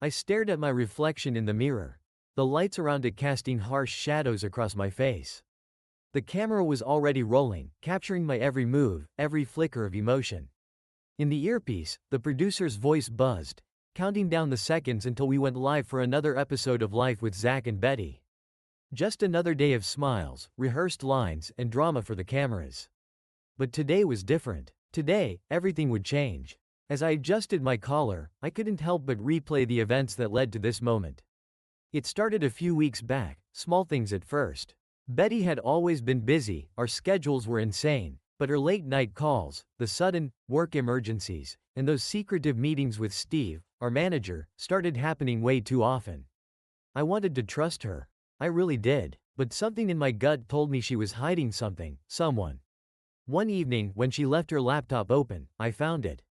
I stared at my reflection in the mirror, the lights around it casting harsh shadows across my face. The camera was already rolling, capturing my every move, every flicker of emotion. In the earpiece, the producer's voice buzzed, counting down the seconds until we went live for another episode of Life with Zach and Betty. Just another day of smiles, rehearsed lines, and drama for the cameras. But today was different. Today, everything would change. As I adjusted my collar, I couldn't help but replay the events that led to this moment. It started a few weeks back, small things at first. Betty had always been busy, our schedules were insane, but her late-night calls, the sudden work emergencies, and those secretive meetings with Steve, our manager, started happening way too often. I wanted to trust her. I really did, but something in my gut told me she was hiding something, someone. One evening, when she left her laptop open, I found it.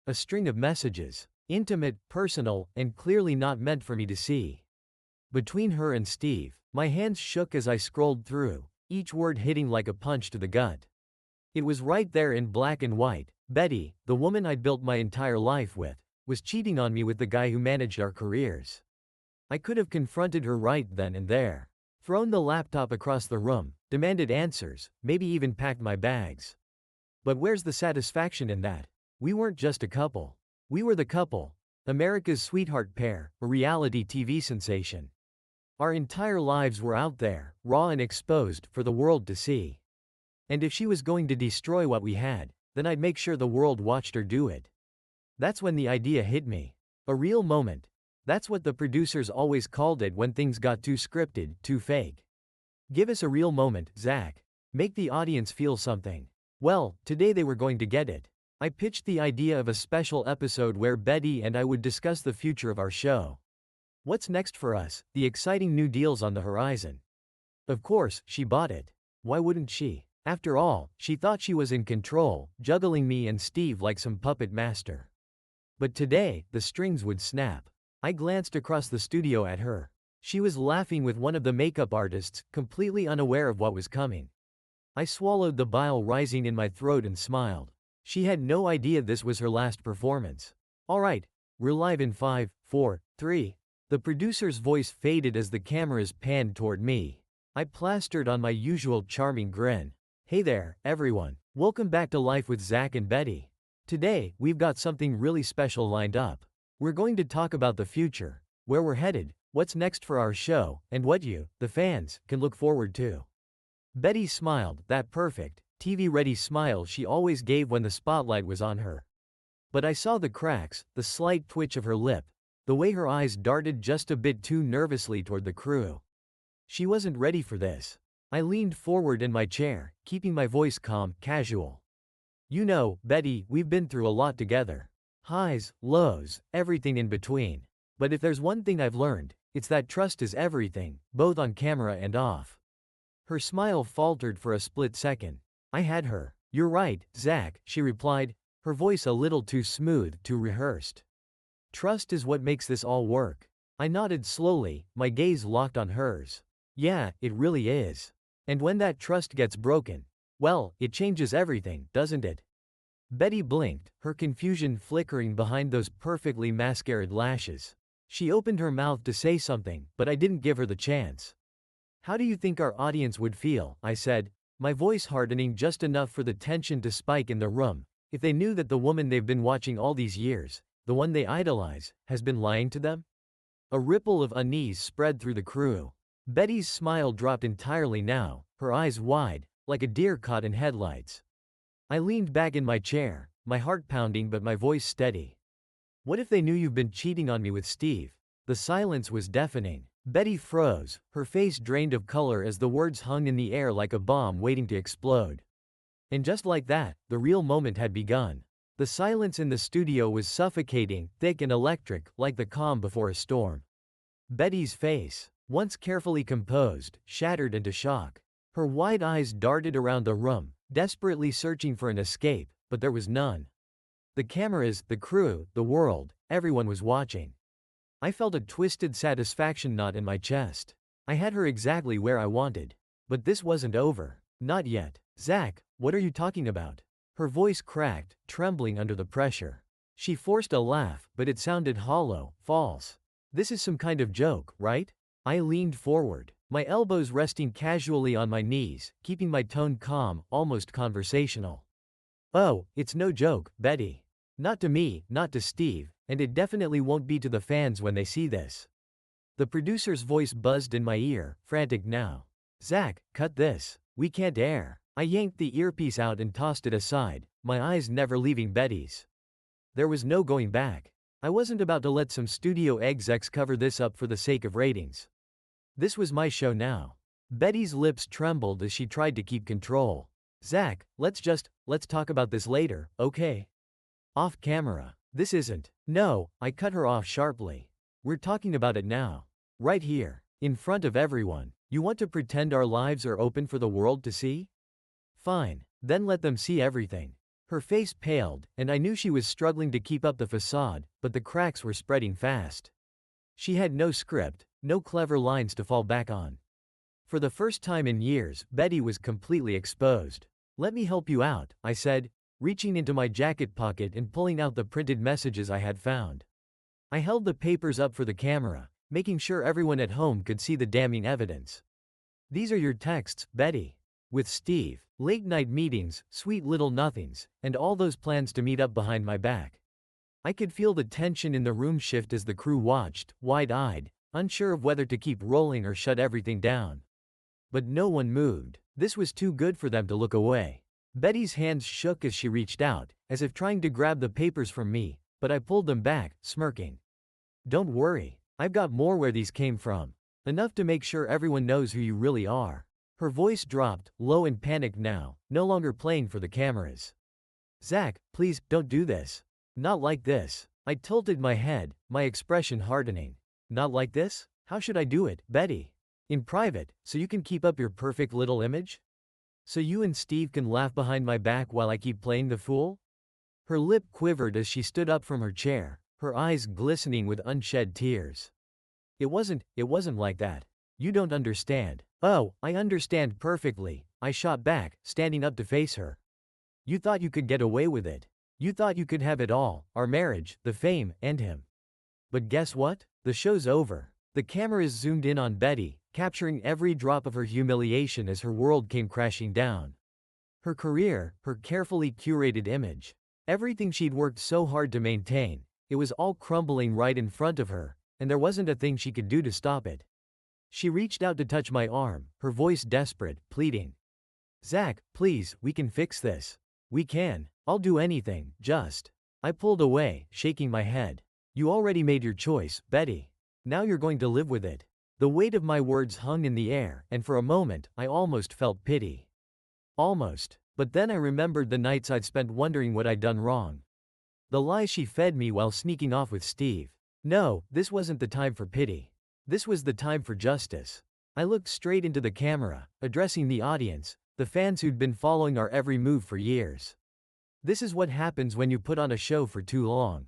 A string of messages. Intimate, personal, and clearly not meant for me to see. Between her and Steve, my hands shook as I scrolled through, each word hitting like a punch to the gut. It was right there in black and white. Betty, the woman I'd built my entire life with, was cheating on me with the guy who managed our careers. I could have confronted her right then and there, thrown the laptop across the room, demanded answers, maybe even packed my bags. But where's the satisfaction in that? We weren't just a couple. We were the couple, America's sweetheart pair, a reality TV sensation. Our entire lives were out there, raw and exposed, for the world to see. And if she was going to destroy what we had, then I'd make sure the world watched her do it. That's when the idea hit me. A real moment. That's what the producers always called it when things got too scripted, too fake. Give us a real moment, Zach. Make the audience feel something. Well, today they were going to get it. I pitched the idea of a special episode where Betty and I would discuss the future of our show. What's next for us, the exciting new deals on the horizon. Of course, she bought it. Why wouldn't she? After all, she thought she was in control, juggling me and Steve like some puppet master. But today, the strings would snap. I glanced across the studio at her. She was laughing with one of the makeup artists, completely unaware of what was coming. I swallowed the bile rising in my throat and smiled. She had no idea this was her last performance. All right, we're live in 5, 4, 3. The producer's voice faded as the cameras panned toward me. I plastered on my usual charming grin. Hey there, everyone. Welcome back to Life with Zach and Betty. Today, we've got something really special lined up. We're going to talk about the future, where we're headed, what's next for our show, and what you, the fans, can look forward to. Betty smiled, that perfect, TV-ready smile she always gave when the spotlight was on her. But I saw the cracks, the slight twitch of her lip, the way her eyes darted just a bit too nervously toward the crew. She wasn't ready for this. I leaned forward in my chair, keeping my voice calm, casual. You know, Betty, we've been through a lot together. Highs, lows, everything in between. But if there's one thing I've learned, it's that trust is everything, both on camera and off. Her smile faltered for a split second. I had her. You're right, Zach, she replied, her voice a little too smooth, too rehearsed. Trust is what makes this all work. I nodded slowly, my gaze locked on hers. Yeah, it really is. And when that trust gets broken, well, it changes everything, doesn't it? Betty blinked, her confusion flickering behind those perfectly mascaraed lashes. She opened her mouth to say something, but I didn't give her the chance. How do you think our audience would feel, I said, my voice hardening just enough for the tension to spike in the room, if they knew that the woman they've been watching all these years, the one they idolize, has been lying to them? A ripple of unease spread through the crew. Betty's smile dropped entirely now, her eyes wide, like a deer caught in headlights. I leaned back in my chair, my heart pounding but my voice steady. What if they knew you've been cheating on me with Steve? The silence was deafening. Betty froze, her face drained of color as the words hung in the air like a bomb waiting to explode. And just like that, the real moment had begun. The silence in the studio was suffocating, thick and electric, like the calm before a storm. Betty's face, once carefully composed, shattered into shock. Her wide eyes darted around the room, desperately searching for an escape, but there was none. The cameras, the crew, the world, everyone was watching. I felt a twisted satisfaction knot in my chest. I had her exactly where I wanted. But this wasn't over. Not yet. Zach, what are you talking about? Her voice cracked, trembling under the pressure. She forced a laugh, but it sounded hollow, false. This is some kind of joke, right? I leaned forward, my elbows resting casually on my knees, keeping my tone calm, almost conversational. Oh, it's no joke, Betty. Not to me, not to Steve, and it definitely won't be to the fans when they see this. The producer's voice buzzed in my ear, frantic now. Zach, cut this. We can't air. I yanked the earpiece out and tossed it aside, my eyes never leaving Betty's. There was no going back. I wasn't about to let some studio execs cover this up for the sake of ratings. This was my show now. Betty's lips trembled as she tried to keep control. Zach, let's talk about this later, okay? Off camera. This isn't. No, I cut her off sharply. We're talking about it now. Right here. In front of everyone. You want to pretend our lives are open for the world to see? Fine. Then let them see everything. Her face paled, and I knew she was struggling to keep up the facade, but the cracks were spreading fast. She had no script, no clever lines to fall back on. For the first time in years, Betty was completely exposed. Let me help you out, I said, reaching into my jacket pocket and pulling out the printed messages I had found. I held the papers up for the camera, making sure everyone at home could see the damning evidence. These are your texts, Betty. With Steve, late-night meetings, sweet little nothings, and all those plans to meet up behind my back. I could feel the tension in the room shift as the crew watched, wide-eyed, unsure of whether to keep rolling or shut everything down. But no one moved. This was too good for them to look away. Betty's hands shook as she reached out, as if trying to grab the papers from me, but I pulled them back, smirking. Don't worry, I've got more where these came from. Enough to make sure everyone knows who you really are. Her voice dropped, low and panicked now, no longer playing for the cameras. Zach, please, don't do this. Not like this. I tilted my head, my expression hardening. Not like this? How should I do it, Betty? In private, so you can keep up your perfect little image? So you and Steve can laugh behind my back while I keep playing the fool? Her lip quivered as she stood up from her chair, her eyes glistening with unshed tears. It wasn't like that. You don't understand. Oh, I understand perfectly, I shot back, standing up to face her. You thought you could get away with it. You thought you could have it all, our marriage, the fame, and him. But guess what? The show's over. The cameras zoomed in on Betty, capturing every drop of her humiliation as her world came crashing down. Her career, her carefully curated image, everything she'd worked so hard to maintain, it was all crumbling right in front of her, and there wasn't a thing she could do to stop it. She reached out to touch my arm, her voice desperate, pleading. Zach, please, we can fix this. We can. I'll do anything, just. I pulled away, shaking my head. You already made your choice, Betty. Now you're going to live with it. The weight of my words hung in the air, and for a moment, I almost felt pity. Almost. But then I remembered the nights I'd spent wondering what I'd done wrong. The lies she fed me while sneaking off with Steve. No, this wasn't the time for pity. This was the time for justice. I looked straight into the camera, addressing the audience, the fans who'd been following our every move for years. This is what happens when you put on a show for too long.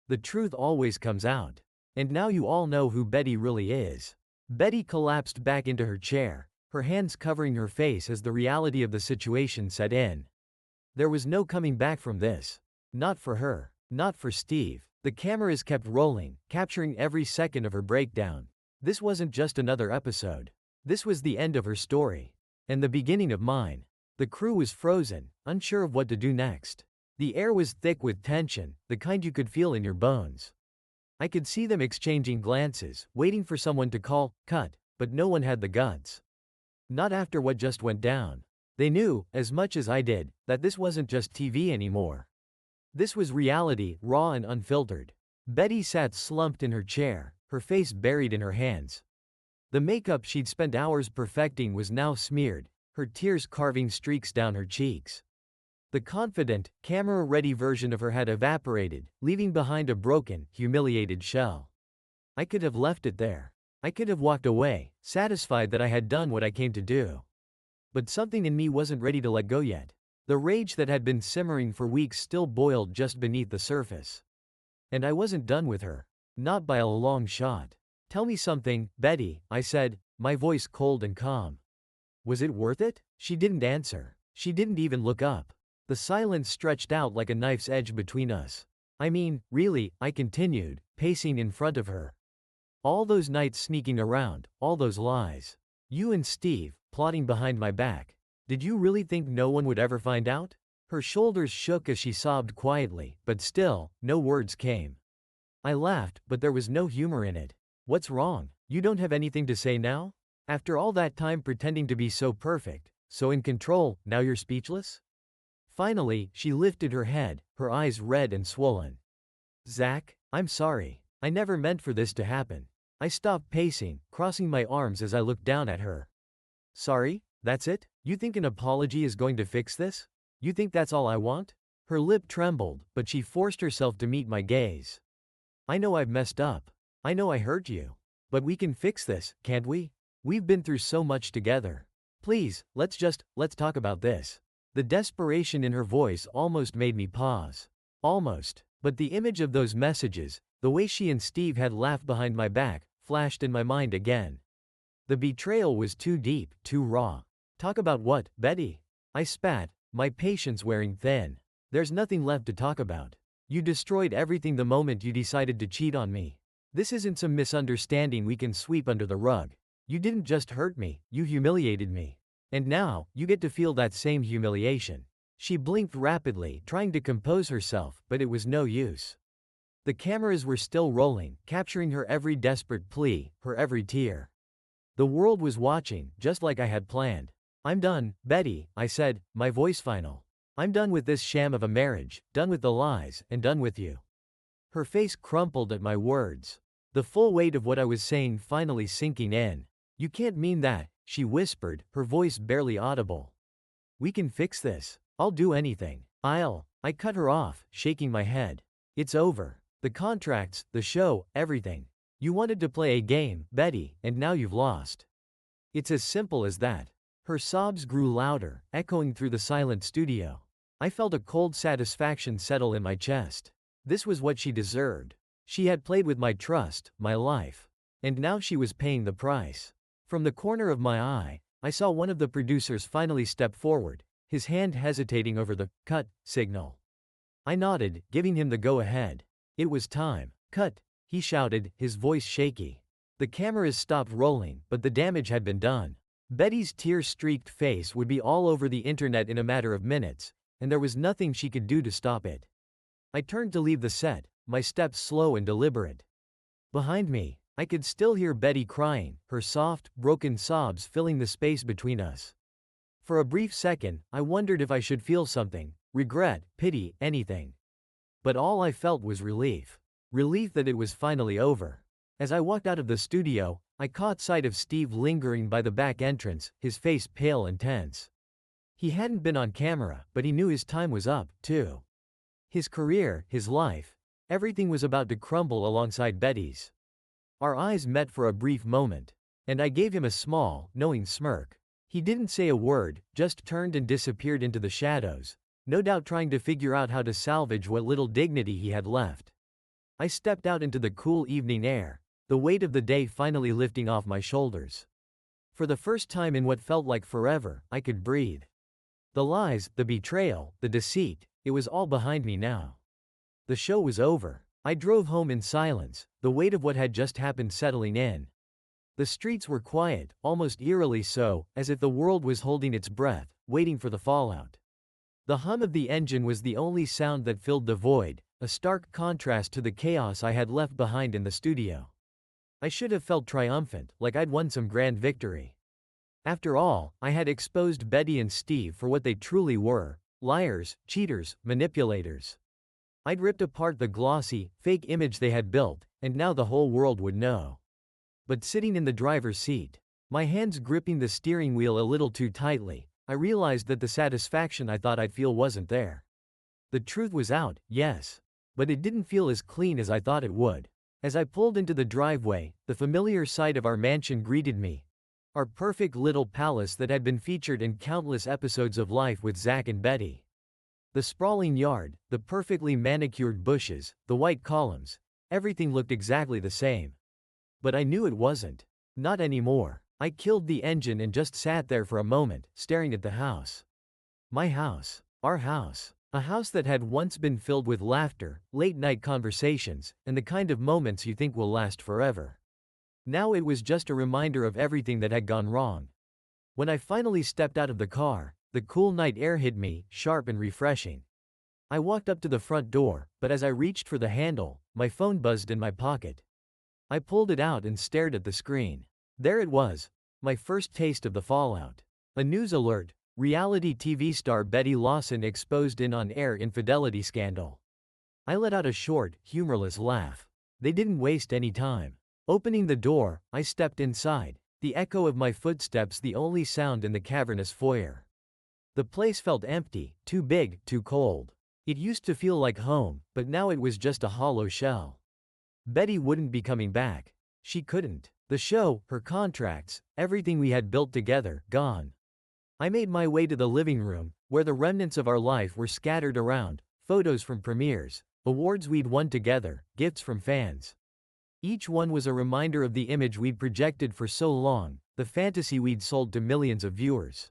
The truth always comes out. And now you all know who Betty really is. Betty collapsed back into her chair, her hands covering her face as the reality of the situation set in. There was no coming back from this. Not for her. Not for Steve. The cameras kept rolling, capturing every second of her breakdown. This wasn't just another episode. This was the end of her story. And the beginning of mine. The crew was frozen, unsure of what to do next. The air was thick with tension, the kind you could feel in your bones. I could see them exchanging glances, waiting for someone to call, cut, but no one had the guts. Not after what just went down. They knew, as much as I did, that this wasn't just TV anymore. This was reality, raw and unfiltered. Betty sat slumped in her chair, her face buried in her hands. The makeup she'd spent hours perfecting was now smeared, her tears carving streaks down her cheeks. The confident, camera-ready version of her had evaporated, leaving behind a broken, humiliated shell. I could have left it there. I could have walked away, satisfied that I had done what I came to do. But something in me wasn't ready to let go yet. The rage that had been simmering for weeks still boiled just beneath the surface. And I wasn't done with her. Not by a long shot. Tell me something, Betty, I said, my voice cold and calm. Was it worth it? She didn't answer. She didn't even look up. The silence stretched out like a knife's edge between us. I mean, really, I continued, pacing in front of her. All those nights sneaking around, all those lies. You and Steve, plotting behind my back. Did you really think no one would ever find out? Her shoulders shook as she sobbed quietly, but still, no words came. I laughed, but there was no humor in it. What's wrong? You don't have anything to say now? After all that time pretending to be so perfect, so in control, now you're speechless? Finally, she lifted her head, her eyes red and swollen. Zach, I'm sorry. I never meant for this to happen. I stopped pacing, crossing my arms as I looked down at her. Sorry? That's it? You think an apology is going to fix this? You think that's all I want? Her lip trembled, but she forced herself to meet my gaze. I know I've messed up. I know I hurt you. But we can fix this, can't we? We've been through so much together. Please, let's talk about this. The desperation in her voice almost made me pause. Almost. But the image of those messages, the way she and Steve had laughed behind my back, flashed in my mind again. The betrayal was too deep, too raw. Talk about what, Betty? I spat, my patience wearing thin. There's nothing left to talk about. You destroyed everything the moment you decided to cheat on me. This isn't some misunderstanding we can sweep under the rug. You didn't just hurt me, you humiliated me. And now, you get to feel that same humiliation. She blinked rapidly, trying to compose herself, but it was no use. The cameras were still rolling, capturing her every desperate plea, her every tear. The world was watching, just like I had planned. I'm done, Betty, I said, my voice final. I'm done with this sham of a marriage, done with the lies, and done with you. Her face crumpled at my words. The full weight of what I was saying finally sinking in. You can't mean that, she whispered, her voice barely audible. We can fix this. I'll do anything. I cut her off, shaking my head. It's over. The contracts, the show, everything. You wanted to play a game, Betty, and now you've lost. It's as simple as that. Her sobs grew louder, echoing through the silent studio. I felt a cold satisfaction settle in my chest. This was what she deserved. She had played with my trust, my life. And now she was paying the price. From the corner of my eye, I saw one of the producers finally step forward, his hand hesitating over the cut signal. I nodded, giving him the go-ahead. It was time. Cut, he shouted, his voice shaky. The cameras stopped rolling, but the damage had been done. Betty's tear-streaked face would be all over the internet in a matter of minutes, and there was nothing she could do to stop it. I turned to leave the set, my steps slow and deliberate. Behind me, I could still hear Betty crying, her soft, broken sobs filling the space between us. For a brief second, I wondered if I should feel something, regret, pity, anything. But all I felt was relief. Relief that it was finally over. As I walked out of the studio, I caught sight of Steve lingering by the back entrance, his face pale and tense. He hadn't been on camera, but he knew his time was up, too. His career, his life, everything was about to crumble alongside Betty's. Our eyes met for a brief moment, and I gave him a small, knowing smirk. He didn't say a word, just turned and disappeared into the shadows, no doubt trying to figure out how to salvage what little dignity he had left. I stepped out into the cool evening air, the weight of the day finally lifting off my shoulders. For the first time in what felt like forever, I could breathe. The lies, the betrayal, the deceit, it was all behind me now. The show was over. I drove home in silence, the weight of what had just happened settling in. The streets were quiet, almost eerily so, as if the world was holding its breath, waiting for the fallout. The hum of the engine was the only sound that filled the void, a stark contrast to the chaos I had left behind in the studio. I should have felt triumphant, like I'd won some grand victory. After all, I had exposed Betty and Steve for what they truly were: liars, cheaters, manipulators. I'd ripped apart the glossy, fake image they had built, and now the whole world would know. But sitting in the driver's seat, my hands gripping the steering wheel a little too tightly, I realized that the satisfaction I thought I'd feel wasn't there. The truth was out, yes. But it didn't feel as clean as I thought it would. As I pulled into the driveway, the familiar sight of our mansion greeted me. Our perfect little palace that had been featured in countless episodes of Life with Zach and Betty. The sprawling yard, the perfectly manicured bushes, the white columns, everything looked exactly the same. But I knew it wasn't. Not anymore. I killed the engine and just sat there for a moment, staring at the house. My house. Our house. A house that had once been filled with laughter, late-night conversations, and the kind of moments you think will last forever. Now it was just a reminder of everything that had gone wrong. When I finally stepped out of the car, the cool night air hit me, sharp and refreshing. I walked up to the front door, but as I reached for the handle, my phone buzzed in my pocket. I pulled it out and stared at the screen. There it was, my first taste of the fallout. A news alert: reality TV star Betty Lawson exposed in on-air infidelity scandal. I let out a short, humorless laugh. They didn't waste any time. Opening the door, I stepped inside, the echo of my footsteps the only sound in the cavernous foyer. The place felt empty, too big, too cold. It used to feel like home, but now it was just a hollow shell. Betty wouldn't be coming back. She couldn't. The show, her contracts, everything we had built together, gone. I made my way to the living room, where the remnants of our life were scattered around: photos from premieres, awards we'd won together, gifts from fans. Each one was a reminder of the image we'd projected for so long, the fantasy we'd sold to millions of viewers.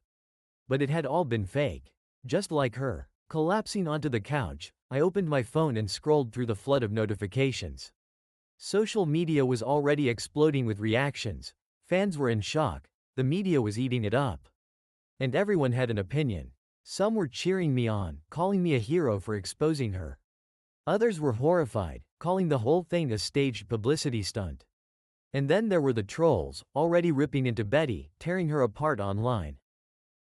But it had all been fake. Just like her. Collapsing onto the couch, I opened my phone and scrolled through the flood of notifications. Social media was already exploding with reactions. Fans were in shock. The media was eating it up. And everyone had an opinion. Some were cheering me on, calling me a hero for exposing her. Others were horrified, calling the whole thing a staged publicity stunt. And then there were the trolls, already ripping into Betty, tearing her apart online.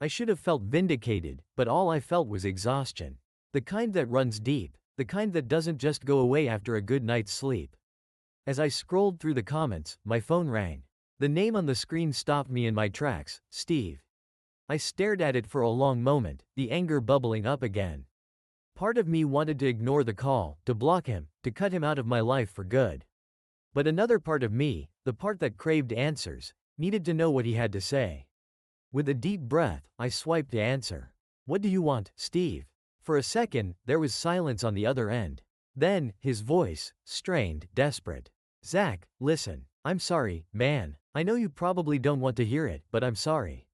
I should have felt vindicated, but all I felt was exhaustion. The kind that runs deep, the kind that doesn't just go away after a good night's sleep. As I scrolled through the comments, my phone rang. The name on the screen stopped me in my tracks: Steve. I stared at it for a long moment, the anger bubbling up again. Part of me wanted to ignore the call, to block him, to cut him out of my life for good. But another part of me, the part that craved answers, needed to know what he had to say. With a deep breath, I swiped to answer. "What do you want, Steve?" For a second, there was silence on the other end. Then, his voice, strained, desperate. "Zach, listen. I'm sorry, man. I know you probably don't want to hear it, but I'm sorry."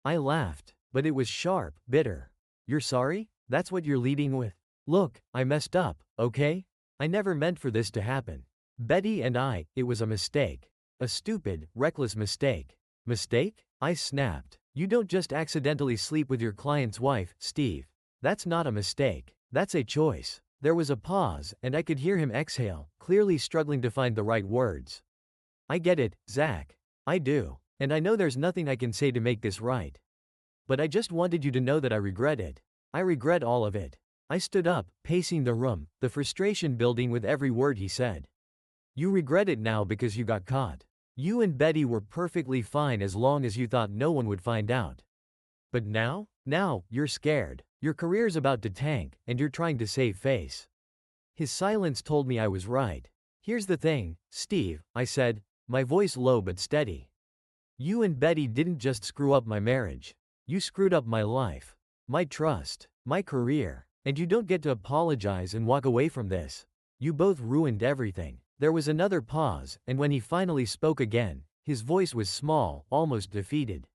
I laughed, but it was sharp, bitter. "You're sorry? That's what you're leading with? Look, I messed up, okay? I never meant for this to happen. Betty and it was a mistake. A stupid, reckless mistake." "Mistake?" I snapped. "You don't just accidentally sleep with your client's wife, Steve. That's not a mistake. That's a choice." There was a pause, and I could hear him exhale, clearly struggling to find the right words. "I get it, Zach. I do. And I know there's nothing I can say to make this right. But I just wanted you to know that I regret it. I regret all of it." I stood up, pacing the room, the frustration building with every word he said. "You regret it now because you got caught. You and Betty were perfectly fine as long as you thought no one would find out. But now? Now, you're scared. Your career's about to tank, and you're trying to save face." His silence told me I was right. "Here's the thing, Steve," I said, my voice low but steady. "You and Betty didn't just screw up my marriage. You screwed up my life. My trust. My career. And you don't get to apologize and walk away from this. You both ruined everything." There was another pause, and when he finally spoke again, his voice was small, almost defeated.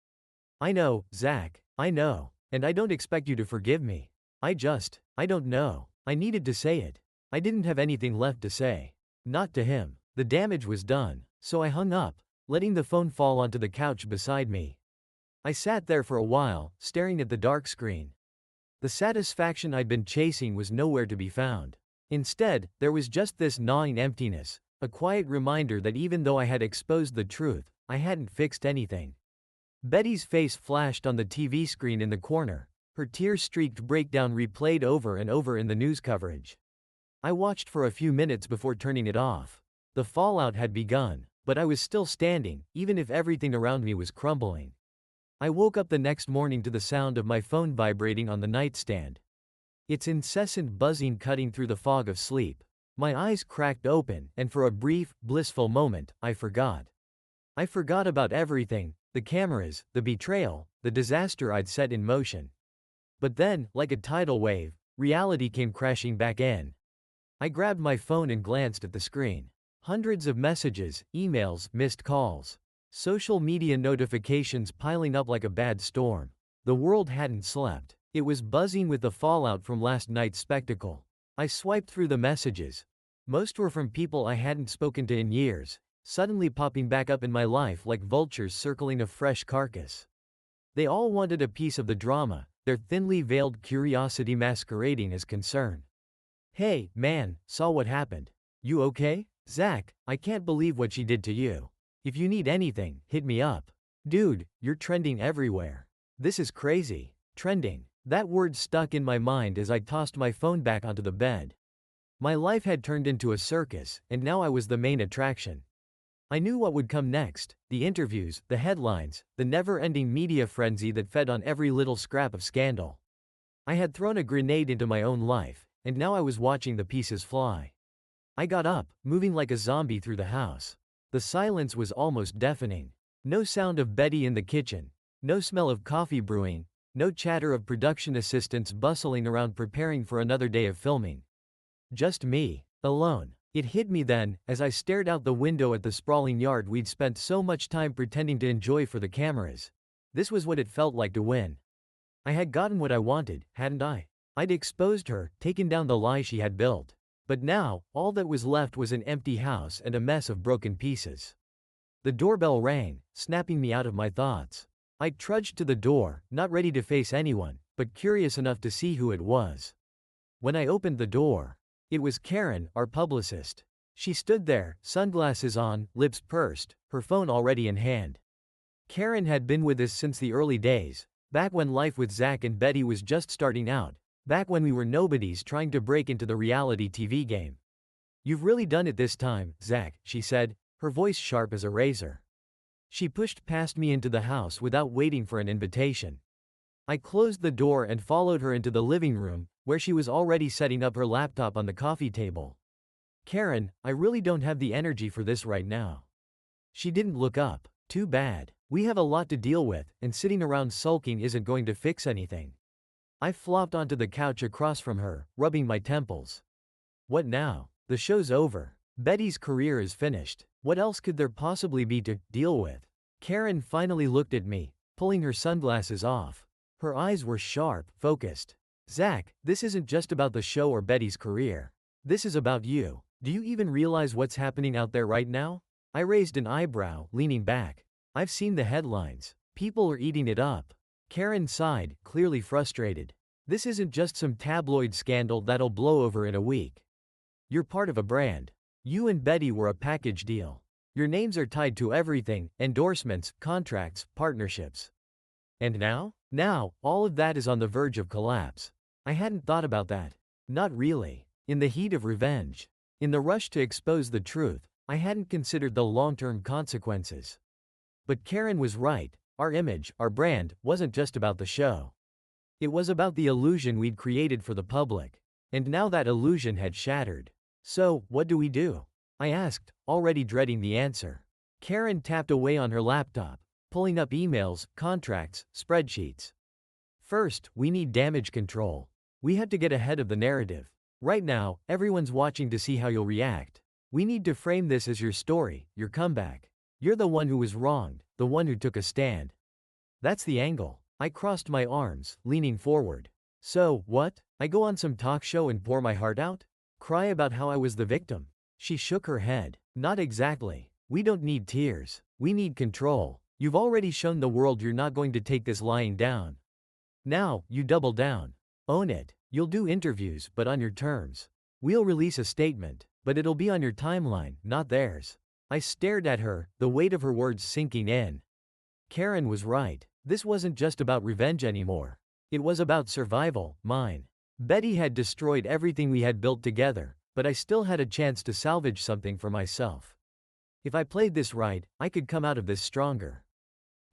"I know, Zach, I know. And I don't expect you to forgive me. I don't know." I needed to say it. I didn't have anything left to say. Not to him. The damage was done. So I hung up, letting the phone fall onto the couch beside me. I sat there for a while, staring at the dark screen. The satisfaction I'd been chasing was nowhere to be found. Instead, there was just this gnawing emptiness, a quiet reminder that even though I had exposed the truth, I hadn't fixed anything. Betty's face flashed on the TV screen in the corner, her tear-streaked breakdown replayed over and over in the news coverage. I watched for a few minutes before turning it off. The fallout had begun, but I was still standing, even if everything around me was crumbling. I woke up the next morning to the sound of my phone vibrating on the nightstand. Its incessant buzzing cutting through the fog of sleep. My eyes cracked open, and for a brief, blissful moment, I forgot. I forgot about everything: the cameras, the betrayal, the disaster I'd set in motion. But then, like a tidal wave, reality came crashing back in. I grabbed my phone and glanced at the screen. Hundreds of messages, emails, missed calls. Social media notifications piling up like a bad storm. The world hadn't slept. It was buzzing with the fallout from last night's spectacle. I swiped through the messages. Most were from people I hadn't spoken to in years, suddenly popping back up in my life like vultures circling a fresh carcass. They all wanted a piece of the drama, their thinly veiled curiosity masquerading as concern. Hey, man, saw what happened. You okay? Zach, I can't believe what she did to you. If you need anything, hit me up. Dude, you're trending everywhere. This is crazy. Trending. That word stuck in my mind as I tossed my phone back onto the bed. My life had turned into a circus, and now I was the main attraction. I knew what would come next: the interviews, the headlines, the never-ending media frenzy that fed on every little scrap of scandal. I had thrown a grenade into my own life, and now I was watching the pieces fly. I got up, moving like a zombie through the house. The silence was almost deafening. No sound of Betty in the kitchen, no smell of coffee brewing, no chatter of production assistants bustling around preparing for another day of filming. Just me, alone. It hit me then, as I stared out the window at the sprawling yard we'd spent so much time pretending to enjoy for the cameras. This was what it felt like to win. I had gotten what I wanted, hadn't I? I'd exposed her, taken down the lie she had built. But now, all that was left was an empty house and a mess of broken pieces. The doorbell rang, snapping me out of my thoughts. I trudged to the door, not ready to face anyone, but curious enough to see who it was. When I opened the door, it was Karen, our publicist. She stood there, sunglasses on, lips pursed, her phone already in hand. Karen had been with us since the early days, back when life with Zach and Betty was just starting out, back when we were nobodies trying to break into the reality TV game. "You've really done it this time, Zach," she said, her voice sharp as a razor. She pushed past me into the house without waiting for an invitation. I closed the door and followed her into the living room, where she was already setting up her laptop on the coffee table. "Karen, I really don't have the energy for this right now." She didn't look up. "Too bad. We have a lot to deal with, and sitting around sulking isn't going to fix anything." I flopped onto the couch across from her, rubbing my temples. What now? The show's over. Betty's career is finished. What else could there possibly be to deal with? Karen finally looked at me, pulling her sunglasses off. Her eyes were sharp, focused. "Zach, this isn't just about the show or Betty's career. This is about you. Do you even realize what's happening out there right now?" I raised an eyebrow, leaning back. "I've seen the headlines. People are eating it up." Karen sighed, clearly frustrated. "This isn't just some tabloid scandal that'll blow over in a week. You're part of a brand. You and Betty were a package deal. Your names are tied to everything: endorsements, contracts, partnerships. And now? Now, all of that is on the verge of collapse." I hadn't thought about that. Not really. In the heat of revenge, in the rush to expose the truth, I hadn't considered the long-term consequences. But Karen was right. Our image, our brand, wasn't just about the show. It was about the illusion we'd created for the public. And now that illusion had shattered. "So, what do we do?" I asked, already dreading the answer. Karen tapped away on her laptop, pulling up emails, contracts, spreadsheets. "First, we need damage control. We have to get ahead of the narrative. Right now, everyone's watching to see how you'll react. We need to frame this as your story, your comeback. You're the one who was wronged, the one who took a stand. That's the angle." I crossed my arms, leaning forward. "So, what? I go on some talk show and pour my heart out? Cry about how I was the victim?" She shook her head. "Not exactly. We don't need tears. We need control. You've already shown the world you're not going to take this lying down. Now, you double down. Own it. You'll do interviews, but on your terms. We'll release a statement, but it'll be on your timeline, not theirs." I stared at her, the weight of her words sinking in. Karen was right. This wasn't just about revenge anymore. It was about survival, mine. Betty had destroyed everything we had built together, but I still had a chance to salvage something for myself. If I played this right, I could come out of this stronger.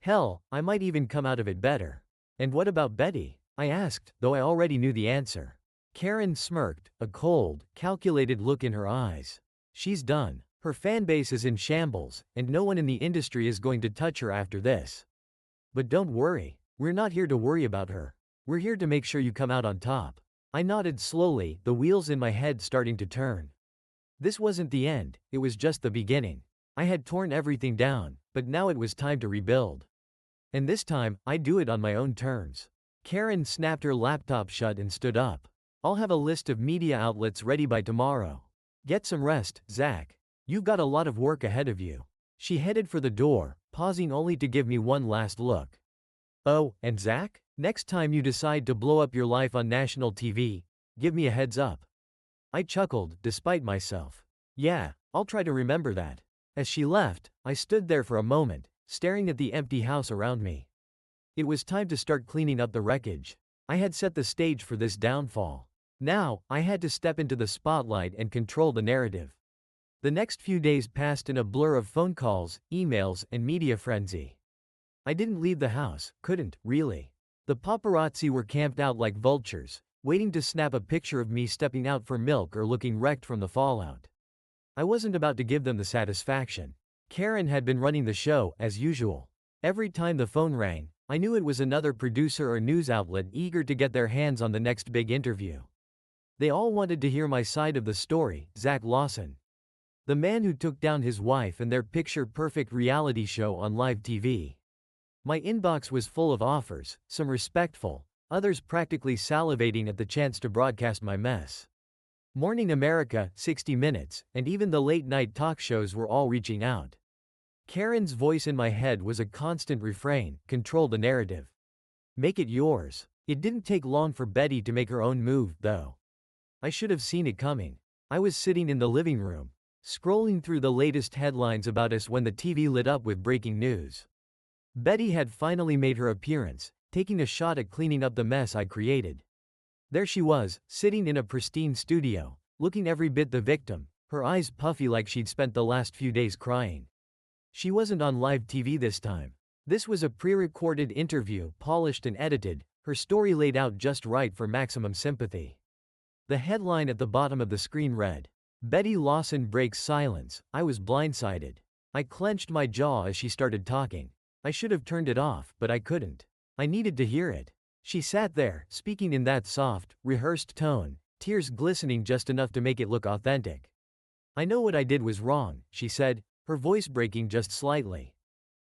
Hell, I might even come out of it better. "And what about Betty?" I asked, though I already knew the answer. Karen smirked, a cold, calculated look in her eyes. "She's done. Her fanbase is in shambles, and no one in the industry is going to touch her after this. But don't worry. We're not here to worry about her. We're here to make sure you come out on top." I nodded slowly, the wheels in my head starting to turn. This wasn't the end, it was just the beginning. I had torn everything down, but now it was time to rebuild. And this time, I'd do it on my own terms. Karen snapped her laptop shut and stood up. "I'll have a list of media outlets ready by tomorrow. Get some rest, Zach." You've got a lot of work ahead of you. She headed for the door, pausing only to give me one last look. Oh, and Zach? Next time you decide to blow up your life on national TV, give me a heads up. I chuckled, despite myself. Yeah, I'll try to remember that. As she left, I stood there for a moment, staring at the empty house around me. It was time to start cleaning up the wreckage. I had set the stage for this downfall. Now, I had to step into the spotlight and control the narrative. The next few days passed in a blur of phone calls, emails, and media frenzy. I didn't leave the house, couldn't, really. The paparazzi were camped out like vultures, waiting to snap a picture of me stepping out for milk or looking wrecked from the fallout. I wasn't about to give them the satisfaction. Karen had been running the show, as usual. Every time the phone rang, I knew it was another producer or news outlet eager to get their hands on the next big interview. They all wanted to hear my side of the story, Zach Lawson. The man who took down his wife and their picture-perfect reality show on live TV. My inbox was full of offers, some respectful, others practically salivating at the chance to broadcast my mess. Morning America, 60 Minutes, and even the late-night talk shows were all reaching out. Karen's voice in my head was a constant refrain: control the narrative. Make it yours. It didn't take long for Betty to make her own move, though. I should have seen it coming. I was sitting in the living room, scrolling through the latest headlines about us when the TV lit up with breaking news. Betty had finally made her appearance, taking a shot at cleaning up the mess I'd created. There she was, sitting in a pristine studio, looking every bit the victim, her eyes puffy like she'd spent the last few days crying. She wasn't on live TV this time. This was a pre-recorded interview, polished and edited, her story laid out just right for maximum sympathy. The headline at the bottom of the screen read, "Betty Lawson breaks silence." I was blindsided. I clenched my jaw as she started talking. I should have turned it off, but I couldn't. I needed to hear it. She sat there, speaking in that soft, rehearsed tone, tears glistening just enough to make it look authentic. "I know what I did was wrong," she said, her voice breaking just slightly.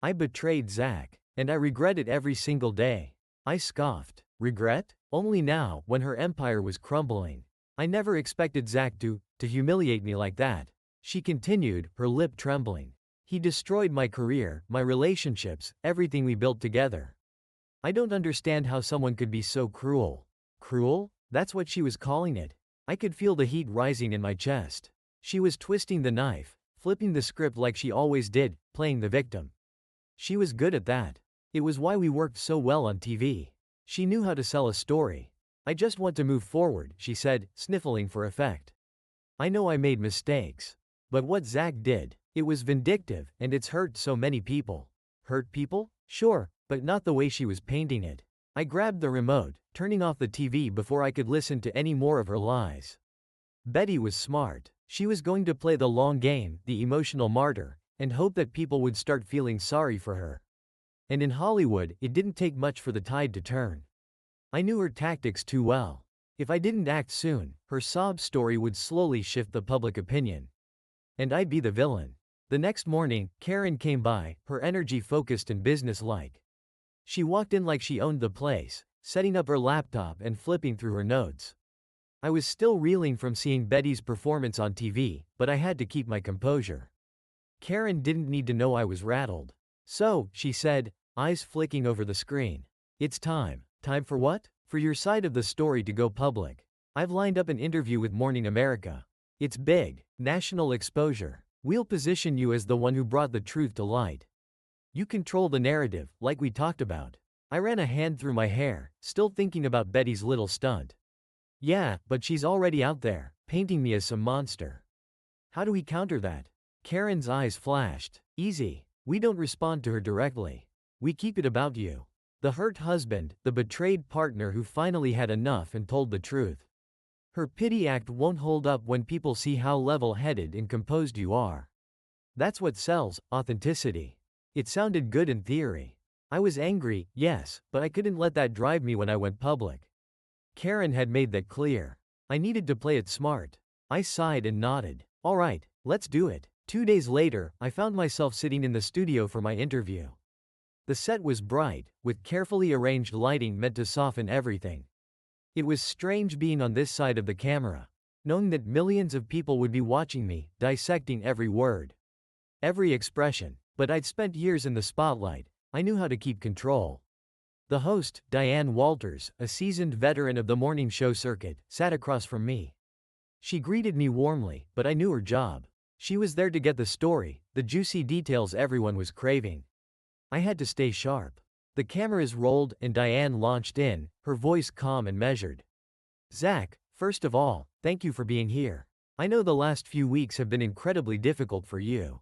"I betrayed Zach, and I regret it every single day." I scoffed. Regret? Only now, when her empire was crumbling. I never expected Zach to humiliate me like that. She continued, her lip trembling. "He destroyed my career, my relationships, everything we built together. I don't understand how someone could be so cruel." Cruel? That's what she was calling it. I could feel the heat rising in my chest. She was twisting the knife, flipping the script like she always did, playing the victim. She was good at that. It was why we worked so well on TV. She knew how to sell a story. "I just want to move forward," she said, sniffling for effect. "I know I made mistakes. But what Zach did, it was vindictive, and it's hurt so many people." Hurt people? Sure, but not the way she was painting it. I grabbed the remote, turning off the TV before I could listen to any more of her lies. Betty was smart. She was going to play the long game, the emotional martyr, and hope that people would start feeling sorry for her. And in Hollywood, it didn't take much for the tide to turn. I knew her tactics too well. If I didn't act soon, her sob story would slowly shift the public opinion. And I'd be the villain. The next morning, Karen came by, her energy focused and businesslike. She walked in like she owned the place, setting up her laptop and flipping through her notes. I was still reeling from seeing Betty's performance on TV, but I had to keep my composure. Karen didn't need to know I was rattled. "So," she said, eyes flicking over the screen. "It's time." "Time for what?" "For your side of the story to go public. I've lined up an interview with Morning America. It's big, national exposure. We'll position you as the one who brought the truth to light. You control the narrative, like we talked about." I ran a hand through my hair, still thinking about Betty's little stunt. "Yeah, but she's already out there, painting me as some monster." "How do we counter that?" Karen's eyes flashed. "Easy. We don't respond to her directly. We keep it about you. The hurt husband, the betrayed partner who finally had enough and told the truth. Her pity act won't hold up when people see how level-headed and composed you are. That's what sells, authenticity." It sounded good in theory. I was angry, yes, but I couldn't let that drive me when I went public. Karen had made that clear. I needed to play it smart. I sighed and nodded. "All right, let's do it." 2 days later, I found myself sitting in the studio for my interview. The set was bright, with carefully arranged lighting meant to soften everything. It was strange being on this side of the camera. knowing that millions of people would be watching me, dissecting every word, every expression. But I'd spent years in the spotlight. I knew how to keep control. The host, Diane Walters, a seasoned veteran of the morning show circuit, sat across from me. She greeted me warmly, but I knew her job. She was there to get the story, the juicy details everyone was craving. I had to stay sharp. The cameras rolled and Diane launched in, her voice calm and measured. "Zach, first of all, thank you for being here. I know the last few weeks have been incredibly difficult for you."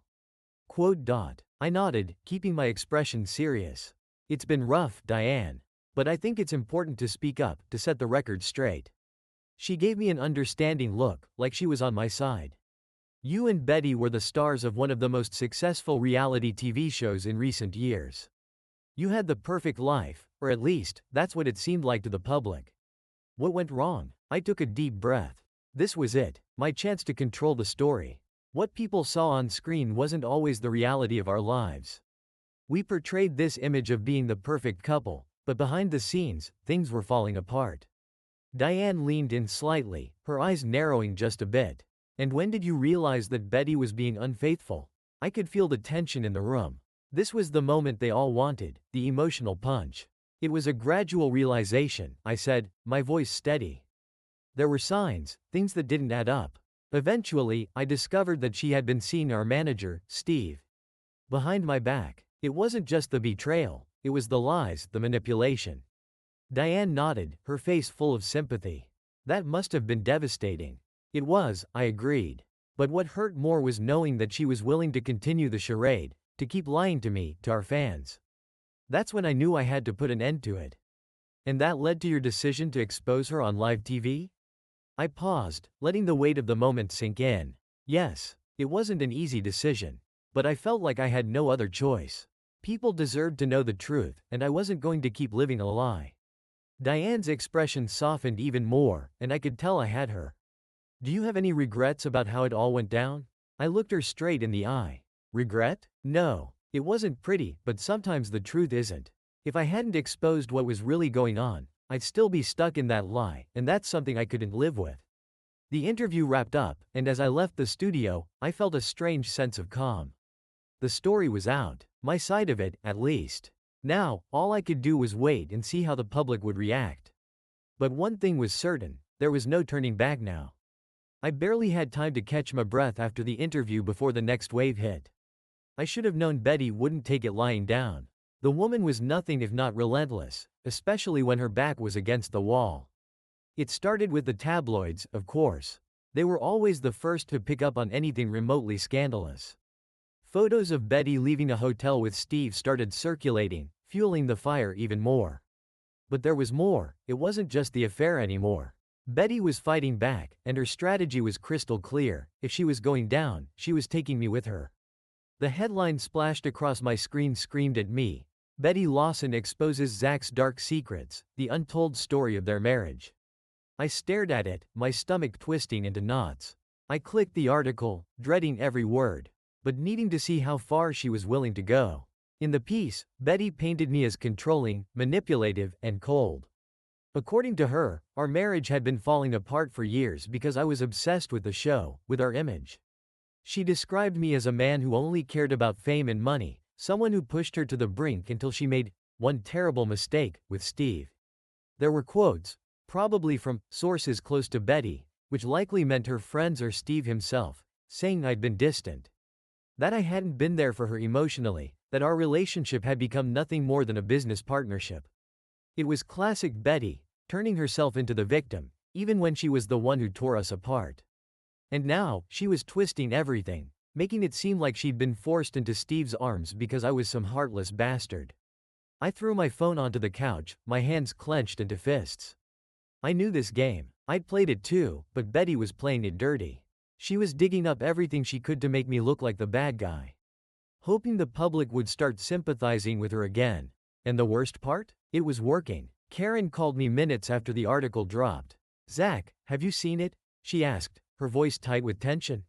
I nodded, keeping my expression serious. "It's been rough, Diane. But I think it's important to speak up, to set the record straight." She gave me an understanding look, like she was on my side. "You and Betty were the stars of one of the most successful reality TV shows in recent years. You had the perfect life, or at least, that's what it seemed like to the public. What went wrong?" I took a deep breath. This was it, my chance to control the story. What people saw on screen wasn't always the reality of our lives. We portrayed this image of being the perfect couple, but behind the scenes, things were falling apart. Diane leaned in slightly, her eyes narrowing just a bit. "And when did you realize that Betty was being unfaithful?" I could feel the tension in the room. This was the moment they all wanted, the emotional punch. "It was a gradual realization," I said, my voice steady. "There were signs, things that didn't add up. Eventually, I discovered that she had been seeing our manager, Steve. Behind my back. It wasn't just the betrayal, it was the lies, the manipulation." Diane nodded, her face full of sympathy. "That must have been devastating." "It was," I agreed. "But what hurt more was knowing that she was willing to continue the charade, to keep lying to me, to our fans. That's when I knew I had to put an end to it." "And that led to your decision to expose her on live TV?" I paused, letting the weight of the moment sink in. "Yes, it wasn't an easy decision. But I felt like I had no other choice. People deserved to know the truth, and I wasn't going to keep living a lie." Diane's expression softened even more, and I could tell I had her. "Do you have any regrets about how it all went down?" I looked her straight in the eye. "Regret? No. It wasn't pretty, but sometimes the truth isn't. If I hadn't exposed what was really going on, I'd still be stuck in that lie, and that's something I couldn't live with." The interview wrapped up, and as I left the studio, I felt a strange sense of calm. The story was out, my side of it, at least. Now, all I could do was wait and see how the public would react. But one thing was certain, there was no turning back now. I barely had time to catch my breath after the interview before the next wave hit. I should have known Betty wouldn't take it lying down. The woman was nothing if not relentless, especially when her back was against the wall. It started with the tabloids, of course. They were always the first to pick up on anything remotely scandalous. Photos of Betty leaving a hotel with Steve started circulating, fueling the fire even more. But there was more. It wasn't just the affair anymore. Betty was fighting back, and her strategy was crystal clear. If she was going down, she was taking me with her. The headline splashed across my screen screamed at me. "Betty Lawson exposes Zach's dark secrets, the untold story of their marriage." I stared at it, my stomach twisting into knots. I clicked the article, dreading every word, but needing to see how far she was willing to go. In the piece, Betty painted me as controlling, manipulative, and cold. According to her, our marriage had been falling apart for years because I was obsessed with the show, with our image. She described me as a man who only cared about fame and money, someone who pushed her to the brink until she made one terrible mistake with Steve. There were quotes, probably from sources close to Betty, which likely meant her friends or Steve himself, saying I'd been distant. That I hadn't been there for her emotionally, that our relationship had become nothing more than a business partnership. It was classic Betty, turning herself into the victim, even when she was the one who tore us apart. And now, she was twisting everything, making it seem like she'd been forced into Steve's arms because I was some heartless bastard. I threw my phone onto the couch, my hands clenched into fists. I knew this game. I'd played it too, but Betty was playing it dirty. She was digging up everything she could to make me look like the bad guy, hoping the public would start sympathizing with her again. And the worst part? It was working. Karen called me minutes after the article dropped. "Zach, have you seen it?" she asked, her voice tight with tension.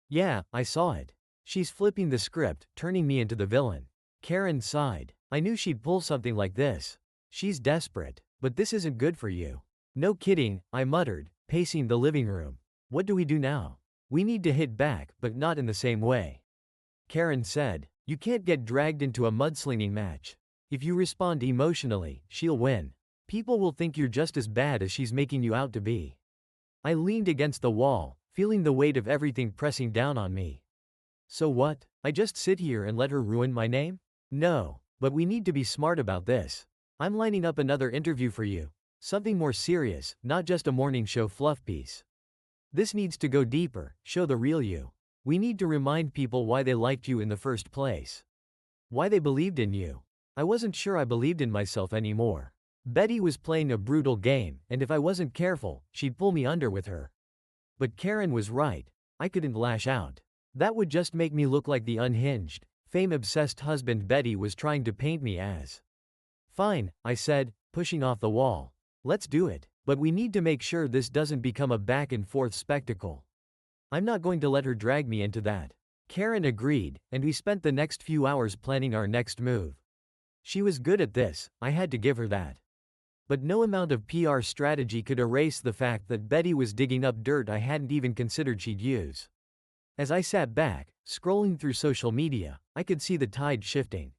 "Yeah, I saw it." She's flipping the script, turning me into the villain. Karen sighed. "I knew she'd pull something like this. She's desperate. But this isn't good for you." "No kidding," I muttered, pacing the living room. What do we do now? We need to hit back, but not in the same way. Karen said, you can't get dragged into a mudslinging match. If you respond emotionally, she'll win. People will think you're just as bad as she's making you out to be. I leaned against the wall, feeling the weight of everything pressing down on me. So what? I just sit here and let her ruin my name? No, but we need to be smart about this. I'm lining up another interview for you. Something more serious, not just a morning show fluff piece. This needs to go deeper, show the real you. We need to remind people why they liked you in the first place. Why they believed in you. I wasn't sure I believed in myself anymore. Betty was playing a brutal game, and if I wasn't careful, she'd pull me under with her. But Karen was right. I couldn't lash out. That would just make me look like the unhinged, fame-obsessed husband Betty was trying to paint me as. Fine, I said, pushing off the wall. Let's do it, but we need to make sure this doesn't become a back-and-forth spectacle. I'm not going to let her drag me into that. Karen agreed, and we spent the next few hours planning our next move. She was good at this, I had to give her that. But no amount of PR strategy could erase the fact that Betty was digging up dirt I hadn't even considered she'd use. As I sat back, scrolling through social media, I could see the tide shifting.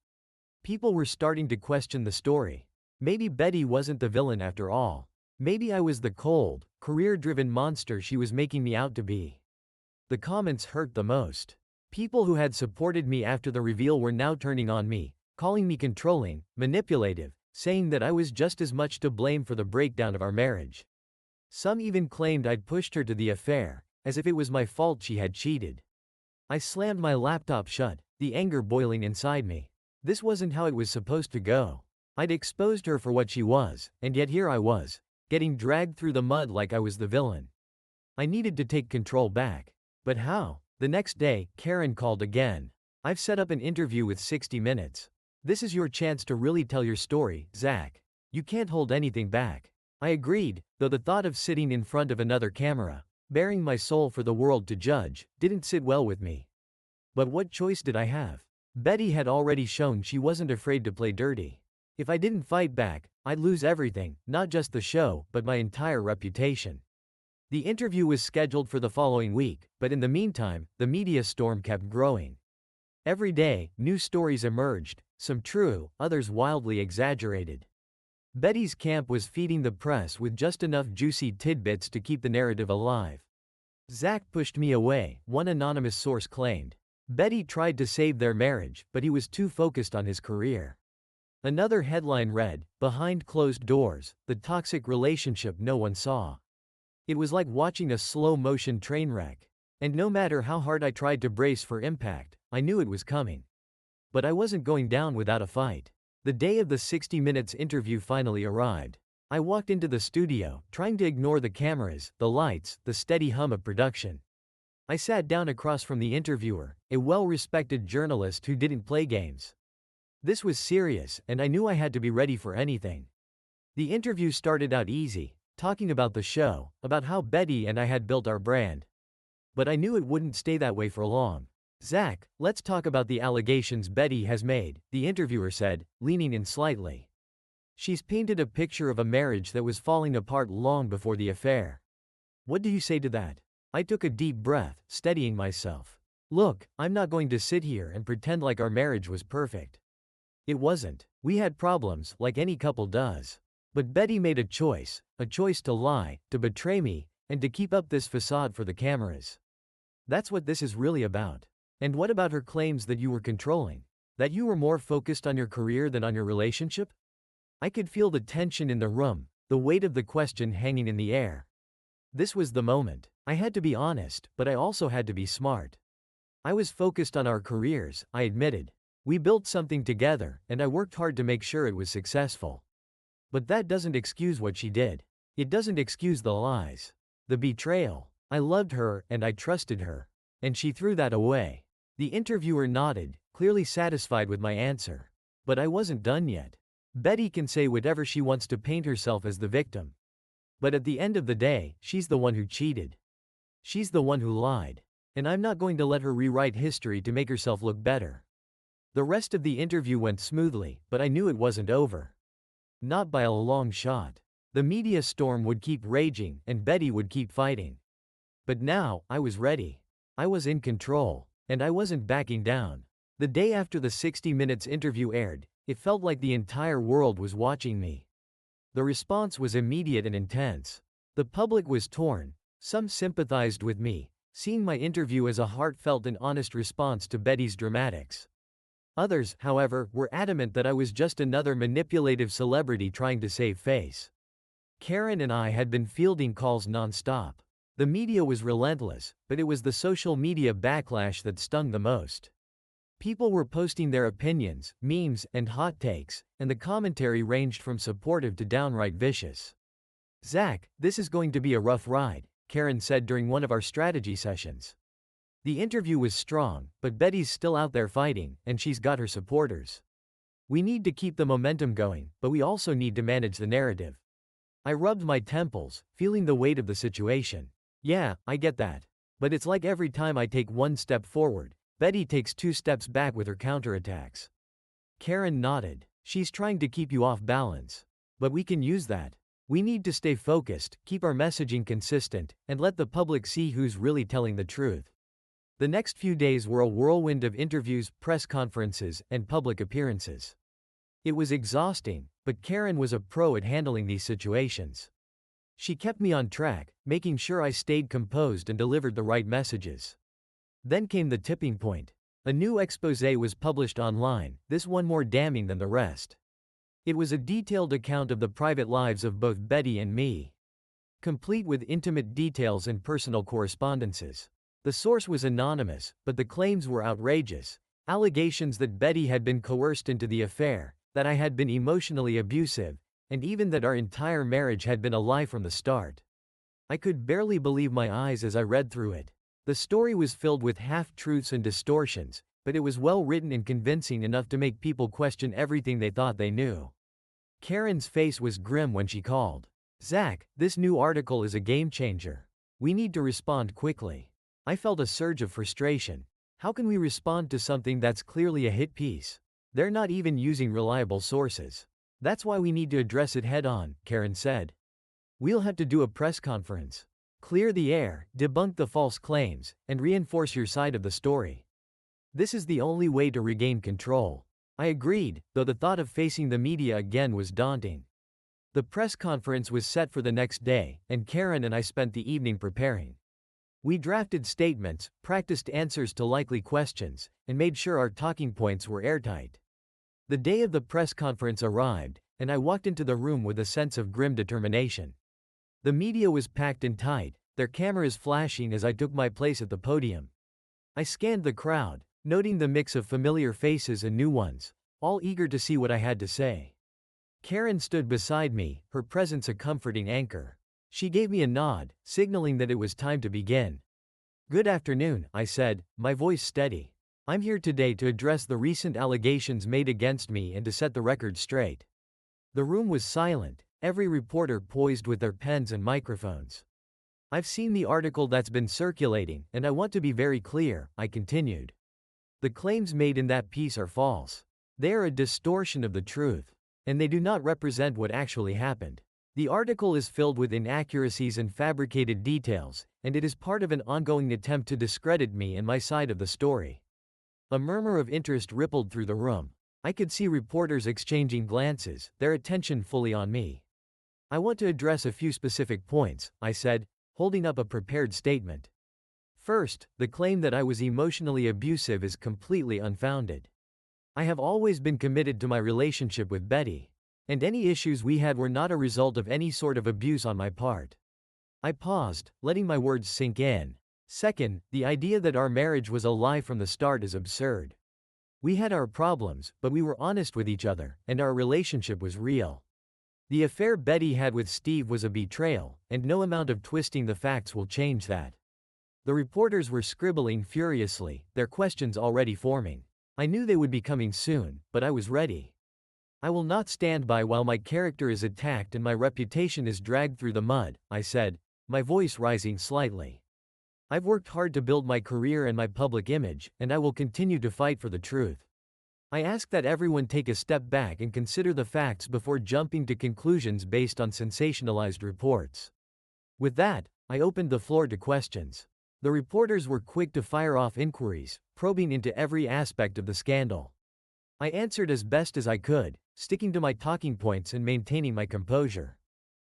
People were starting to question the story. Maybe Betty wasn't the villain after all. Maybe I was the cold, career-driven monster she was making me out to be. The comments hurt the most. People who had supported me after the reveal were now turning on me, calling me controlling, manipulative, saying that I was just as much to blame for the breakdown of our marriage. Some even claimed I'd pushed her to the affair, as if it was my fault she had cheated. I slammed my laptop shut, the anger boiling inside me. This wasn't how it was supposed to go. I'd exposed her for what she was, and yet here I was, getting dragged through the mud like I was the villain. I needed to take control back. But how? The next day, Karen called again. I've set up an interview with 60 Minutes. This is your chance to really tell your story, Zach. You can't hold anything back. I agreed, though the thought of sitting in front of another camera, bearing my soul for the world to judge, didn't sit well with me. But what choice did I have? Betty had already shown she wasn't afraid to play dirty. If I didn't fight back, I'd lose everything, not just the show, but my entire reputation. The interview was scheduled for the following week, but in the meantime, the media storm kept growing. Every day, new stories emerged, some true, others wildly exaggerated. Betty's camp was feeding the press with just enough juicy tidbits to keep the narrative alive. Zach pushed me away, one anonymous source claimed. Betty tried to save their marriage, but he was too focused on his career. Another headline read, "Behind closed doors, the toxic relationship no one saw." It was like watching a slow-motion train wreck. And no matter how hard I tried to brace for impact, I knew it was coming. But I wasn't going down without a fight. The day of the 60 Minutes interview finally arrived. I walked into the studio, trying to ignore the cameras, the lights, the steady hum of production. I sat down across from the interviewer, a well-respected journalist who didn't play games. This was serious, and I knew I had to be ready for anything. The interview started out easy, talking about the show, about how Betty and I had built our brand. But I knew it wouldn't stay that way for long. "Zach, let's talk about the allegations Betty has made," the interviewer said, leaning in slightly. "She's painted a picture of a marriage that was falling apart long before the affair. What do you say to that?" I took a deep breath, steadying myself. "Look, I'm not going to sit here and pretend like our marriage was perfect. It wasn't. We had problems, like any couple does. But Betty made a choice to lie, to betray me, and to keep up this facade for the cameras. That's what this is really about. And what about her claims that you were controlling? That you were more focused on your career than on your relationship?" I could feel the tension in the room, the weight of the question hanging in the air. This was the moment. I had to be honest, but I also had to be smart. I was focused on our careers, I admitted. We built something together, and I worked hard to make sure it was successful. But that doesn't excuse what she did. It doesn't excuse the lies. The betrayal. I loved her, and I trusted her. And she threw that away. The interviewer nodded, clearly satisfied with my answer. But I wasn't done yet. Betty can say whatever she wants to paint herself as the victim. But at the end of the day, she's the one who cheated. She's the one who lied. And I'm not going to let her rewrite history to make herself look better. The rest of the interview went smoothly, but I knew it wasn't over. Not by a long shot. The media storm would keep raging, and Betty would keep fighting. But now, I was ready. I was in control. And I wasn't backing down. The day after the 60 Minutes interview aired, it felt like the entire world was watching me. The response was immediate and intense. The public was torn. Some sympathized with me, seeing my interview as a heartfelt and honest response to Betty's dramatics. Others, however, were adamant that I was just another manipulative celebrity trying to save face. Karen and I had been fielding calls nonstop. The media was relentless, but it was the social media backlash that stung the most. People were posting their opinions, memes, and hot takes, and the commentary ranged from supportive to downright vicious. "Zach, this is going to be a rough ride," Karen said during one of our strategy sessions. "The interview was strong, but Betty's still out there fighting, and she's got her supporters. We need to keep the momentum going, but we also need to manage the narrative." I rubbed my temples, feeling the weight of the situation. "Yeah, I get that. But it's like every time I take one step forward, Betty takes 2 steps back with her counterattacks." Karen nodded. "She's trying to keep you off balance. But we can use that. We need to stay focused, keep our messaging consistent, and let the public see who's really telling the truth." The next few days were a whirlwind of interviews, press conferences, and public appearances. It was exhausting, but Karen was a pro at handling these situations. She kept me on track, making sure I stayed composed and delivered the right messages. Then came the tipping point. A new exposé was published online, this one more damning than the rest. It was a detailed account of the private lives of both Betty and me, complete with intimate details and personal correspondences. The source was anonymous, but the claims were outrageous. Allegations that Betty had been coerced into the affair, that I had been emotionally abusive, and even that our entire marriage had been a lie from the start. I could barely believe my eyes as I read through it. The story was filled with half-truths and distortions, but it was well written and convincing enough to make people question everything they thought they knew. Karen's face was grim when she called. "Zach, this new article is a game changer. We need to respond quickly." I felt a surge of frustration. How can we respond to something that's clearly a hit piece? They're not even using reliable sources. "That's why we need to address it head-on," Karen said. "We'll have to do a press conference. Clear the air, debunk the false claims, and reinforce your side of the story. This is the only way to regain control." I agreed, though the thought of facing the media again was daunting. The press conference was set for the next day, and Karen and I spent the evening preparing. We drafted statements, practiced answers to likely questions, and made sure our talking points were airtight. The day of the press conference arrived, and I walked into the room with a sense of grim determination. The media was packed in tight, their cameras flashing as I took my place at the podium. I scanned the crowd, noting the mix of familiar faces and new ones, all eager to see what I had to say. Karen stood beside me, her presence a comforting anchor. She gave me a nod, signaling that it was time to begin. "Good afternoon," I said, my voice steady. "I'm here today to address the recent allegations made against me and to set the record straight." The room was silent, every reporter poised with their pens and microphones. "I've seen the article that's been circulating, and I want to be very clear," I continued. "The claims made in that piece are false. They are a distortion of the truth, and they do not represent what actually happened. The article is filled with inaccuracies and fabricated details, and it is part of an ongoing attempt to discredit me and my side of the story." A murmur of interest rippled through the room. I could see reporters exchanging glances, their attention fully on me. "I want to address a few specific points," I said, holding up a prepared statement. "First, the claim that I was emotionally abusive is completely unfounded. I have always been committed to my relationship with Betty, and any issues we had were not a result of any sort of abuse on my part." I paused, letting my words sink in. Second, the idea that our marriage was a lie from the start is absurd. We had our problems, but we were honest with each other, and our relationship was real. The affair Betty had with Steve was a betrayal, and no amount of twisting the facts will change that. The reporters were scribbling furiously, their questions already forming. I knew they would be coming soon, but I was ready. "I will not stand by while my character is attacked and my reputation is dragged through the mud," I said, my voice rising slightly. "I've worked hard to build my career and my public image, and I will continue to fight for the truth. I ask that everyone take a step back and consider the facts before jumping to conclusions based on sensationalized reports." With that, I opened the floor to questions. The reporters were quick to fire off inquiries, probing into every aspect of the scandal. I answered as best as I could, sticking to my talking points and maintaining my composure.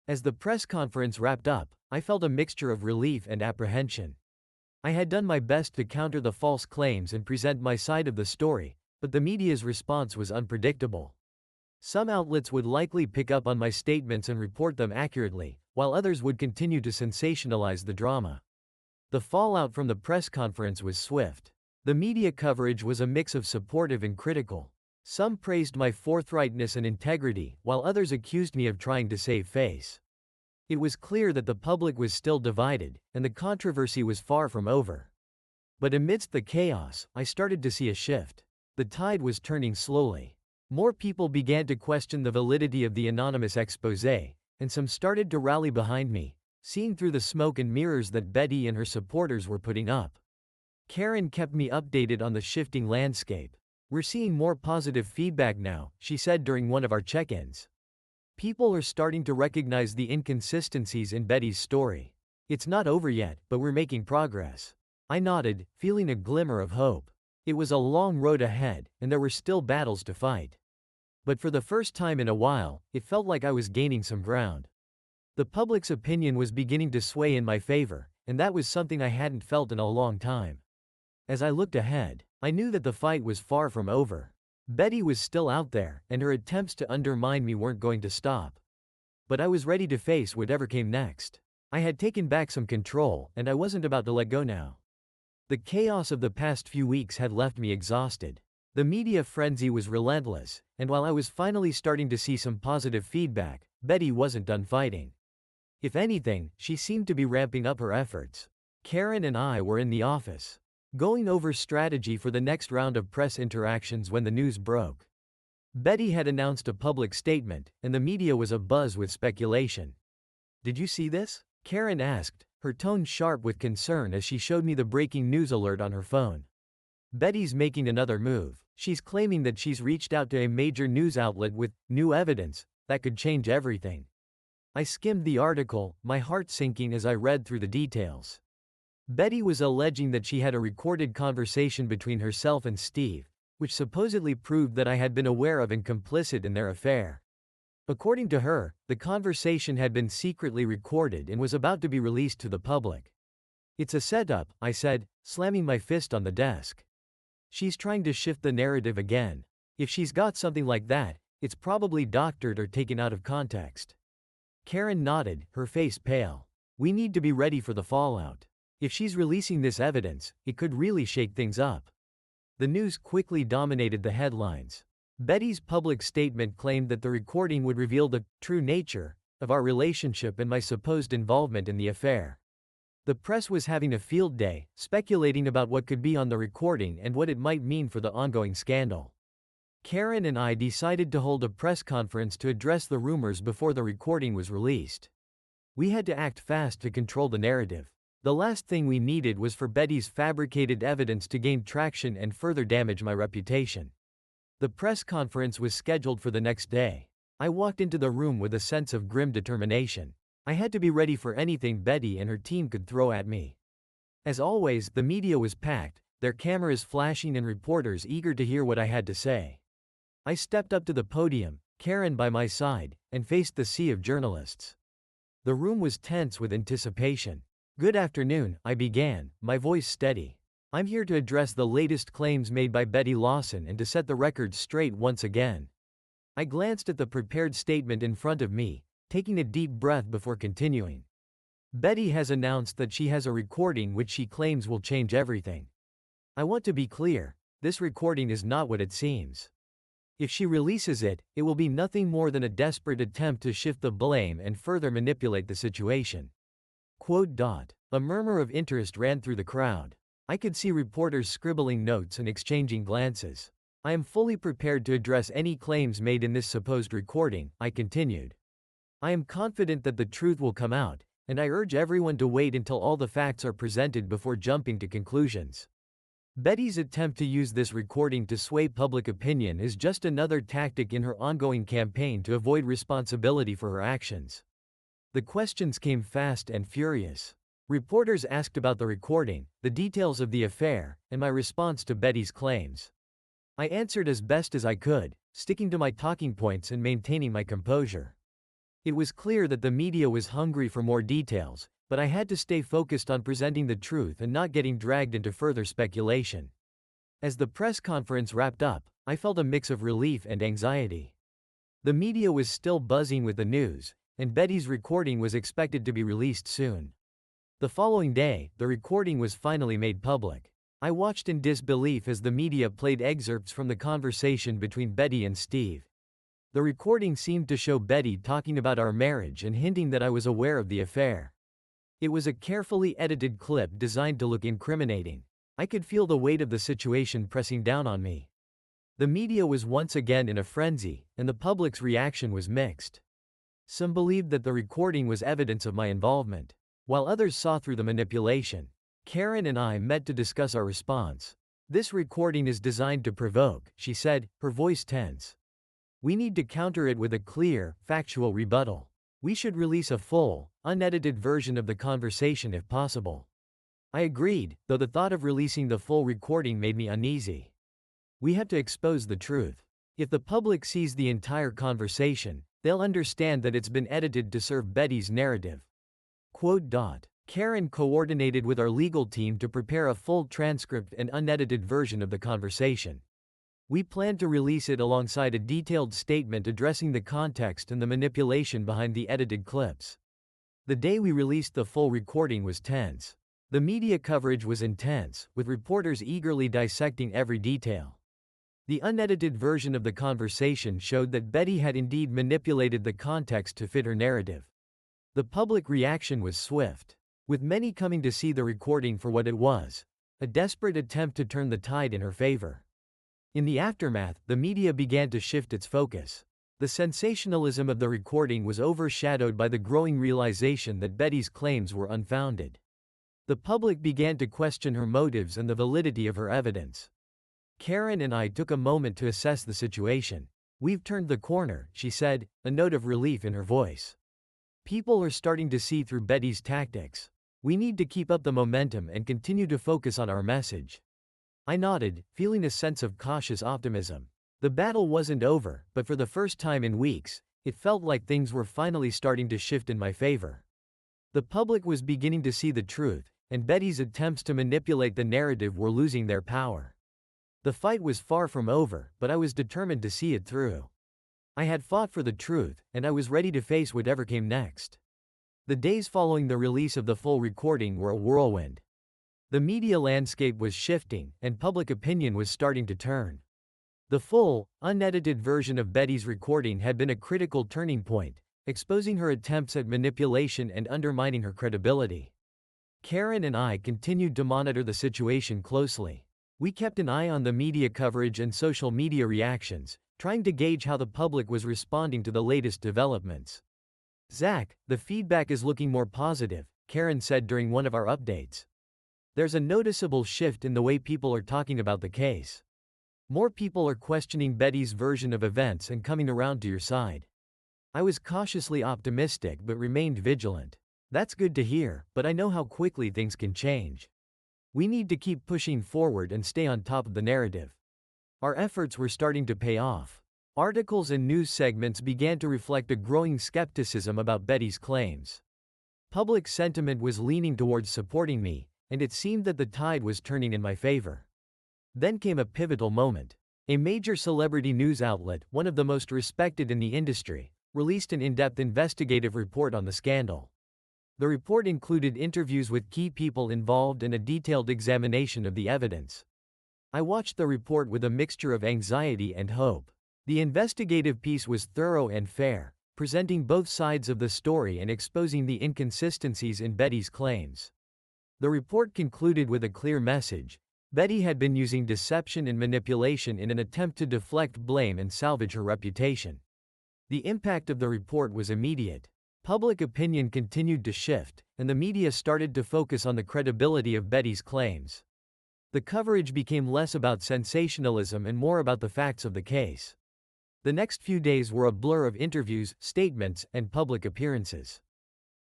As the press conference wrapped up, I felt a mixture of relief and apprehension. I had done my best to counter the false claims and present my side of the story, but the media's response was unpredictable. Some outlets would likely pick up on my statements and report them accurately, while others would continue to sensationalize the drama. The fallout from the press conference was swift. The media coverage was a mix of supportive and critical. Some praised my forthrightness and integrity, while others accused me of trying to save face. It was clear that the public was still divided, and the controversy was far from over. But amidst the chaos, I started to see a shift. The tide was turning slowly. More people began to question the validity of the anonymous exposé, and some started to rally behind me, seeing through the smoke and mirrors that Betty and her supporters were putting up. Karen kept me updated on the shifting landscape. "We're seeing more positive feedback now," she said during one of our check-ins. "People are starting to recognize the inconsistencies in Betty's story. It's not over yet, but we're making progress." I nodded, feeling a glimmer of hope. It was a long road ahead, and there were still battles to fight. But for the first time in a while, it felt like I was gaining some ground. The public's opinion was beginning to sway in my favor, and that was something I hadn't felt in a long time. As I looked ahead, I knew that the fight was far from over. Betty was still out there, and her attempts to undermine me weren't going to stop. But I was ready to face whatever came next. I had taken back some control, and I wasn't about to let go now. The chaos of the past few weeks had left me exhausted. The media frenzy was relentless, and while I was finally starting to see some positive feedback, Betty wasn't done fighting. If anything, she seemed to be ramping up her efforts. Karen and I were in the office, going over strategy for the next round of press interactions when the news broke. Betty had announced a public statement, and the media was abuzz with speculation. "Did you see this?" Karen asked, her tone sharp with concern as she showed me the breaking news alert on her phone. "Betty's making another move. She's claiming that she's reached out to a major news outlet with new evidence that could change everything." I skimmed the article, my heart sinking as I read through the details. Betty was alleging that she had a recorded conversation between herself and Steve, which supposedly proved that I had been aware of and complicit in their affair. According to her, the conversation had been secretly recorded and was about to be released to the public. "It's a setup," I said, slamming my fist on the desk. "She's trying to shift the narrative again. If she's got something like that, it's probably doctored or taken out of context." Karen nodded, her face pale. "We need to be ready for the fallout. If she's releasing this evidence, it could really shake things up." The news quickly dominated the headlines. Betty's public statement claimed that the recording would reveal the true nature of our relationship and my supposed involvement in the affair. The press was having a field day, speculating about what could be on the recording and what it might mean for the ongoing scandal. Karen and I decided to hold a press conference to address the rumors before the recording was released. We had to act fast to control the narrative. The last thing we needed was for Betty's fabricated evidence to gain traction and further damage my reputation. The press conference was scheduled for the next day. I walked into the room with a sense of grim determination. I had to be ready for anything Betty and her team could throw at me. As always, the media was packed, their cameras flashing and reporters eager to hear what I had to say. I stepped up to the podium, Karen by my side, and faced the sea of journalists. The room was tense with anticipation. "Good afternoon," I began, my voice steady. "I'm here to address the latest claims made by Betty Lawson and to set the record straight once again." I glanced at the prepared statement in front of me, taking a deep breath before continuing. "Betty has announced that she has a recording which she claims will change everything. I want to be clear, this recording is not what it seems. If she releases it, it will be nothing more than a desperate attempt to shift the blame and further manipulate the situation." A murmur of interest ran through the crowd. I could see reporters scribbling notes and exchanging glances. "I am fully prepared to address any claims made in this supposed recording," I continued. "I am confident that the truth will come out, and I urge everyone to wait until all the facts are presented before jumping to conclusions. Betty's attempt to use this recording to sway public opinion is just another tactic in her ongoing campaign to avoid responsibility for her actions." The questions came fast and furious. Reporters asked about the recording, the details of the affair, and my response to Betty's claims. I answered as best as I could, sticking to my talking points and maintaining my composure. It was clear that the media was hungry for more details, but I had to stay focused on presenting the truth and not getting dragged into further speculation. As the press conference wrapped up, I felt a mix of relief and anxiety. The media was still buzzing with the news, and Betty's recording was expected to be released soon. The following day, the recording was finally made public. I watched in disbelief as the media played excerpts from the conversation between Betty and Steve. The recording seemed to show Betty talking about our marriage and hinting that I was aware of the affair. It was a carefully edited clip designed to look incriminating. I could feel the weight of the situation pressing down on me. The media was once again in a frenzy, and the public's reaction was mixed. Some believed that the recording was evidence of my involvement, while others saw through the manipulation. Karen and I met to discuss our response. "This recording is designed to provoke," she said, her voice tense. "We need to counter it with a clear, factual rebuttal. We should release a full, unedited version of the conversation if possible." I agreed, though the thought of releasing the full recording made me uneasy. We have to expose the truth. If the public sees the entire conversation, they'll understand that it's been edited to serve Betty's narrative. Quote. Karen coordinated with our legal team to prepare a full transcript and unedited version of the conversation. We plan to release it alongside a detailed statement addressing the context and the manipulation behind the edited clips. The day we released the full recording was tense. The media coverage was intense, with reporters eagerly dissecting every detail. The unedited version of the conversation showed that Betty had indeed manipulated the context to fit her narrative. The public reaction was swift, with many coming to see the recording for what it was, a desperate attempt to turn the tide in her favor. In the aftermath, the media began to shift its focus. The sensationalism of the recording was overshadowed by the growing realization that Betty's claims were unfounded. The public began to question her motives and the validity of her evidence. Karen and I took a moment to assess the situation. "We've turned the corner," she said, a note of relief in her voice. "People are starting to see through Betty's tactics. We need to keep up the momentum and continue to focus on our message." I nodded, feeling a sense of cautious optimism. The battle wasn't over, but for the first time in weeks, it felt like things were finally starting to shift in my favor. The public was beginning to see the truth, and Betty's attempts to manipulate the narrative were losing their power. The fight was far from over, but I was determined to see it through. I had fought for the truth, and I was ready to face whatever came next. The days following the release of the full recording were a whirlwind. The media landscape was shifting, and public opinion was starting to turn. The full, unedited version of Betty's recording had been a critical turning point, exposing her attempts at manipulation and undermining her credibility. Karen and I continued to monitor the situation closely. We kept an eye on the media coverage and social media reactions, trying to gauge how the public was responding to the latest developments. "Zach, the feedback is looking more positive," Karen said during one of our updates. "There's a noticeable shift in the way people are talking about the case. More people are questioning Betty's version of events and coming around to your side." I was cautiously optimistic but remained vigilant. "That's good to hear, but I know how quickly things can change. We need to keep pushing forward and stay on top of the narrative." Our efforts were starting to pay off. Articles and news segments began to reflect a growing skepticism about Betty's claims. Public sentiment was leaning towards supporting me, and it seemed that the tide was turning in my favor. Then came a pivotal moment. A major celebrity news outlet, one of the most respected in the industry, released an in-depth investigative report on the scandal. The report included interviews with key people involved and a detailed examination of the evidence. I watched the report with a mixture of anxiety and hope. The investigative piece was thorough and fair, presenting both sides of the story and exposing the inconsistencies in Betty's claims. The report concluded with a clear message: Betty had been using deception and manipulation in an attempt to deflect blame and salvage her reputation. The impact of the report was immediate. Public opinion continued to shift, and the media started to focus on the credibility of Betty's claims. The coverage became less about sensationalism and more about the facts of the case. The next few days were a blur of interviews, statements, and public appearances.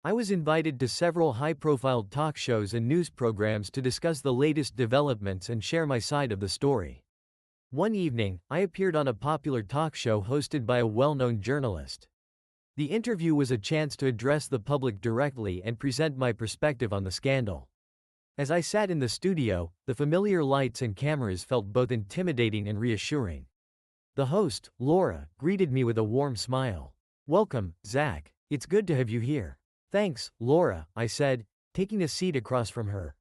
I was invited to several high-profile talk shows and news programs to discuss the latest developments and share my side of the story. One evening, I appeared on a popular talk show hosted by a well-known journalist. The interview was a chance to address the public directly and present my perspective on the scandal. As I sat in the studio, the familiar lights and cameras felt both intimidating and reassuring. The host, Laura, greeted me with a warm smile. "Welcome, Zach. It's good to have you here." "Thanks, Laura," I said, taking a seat across from her.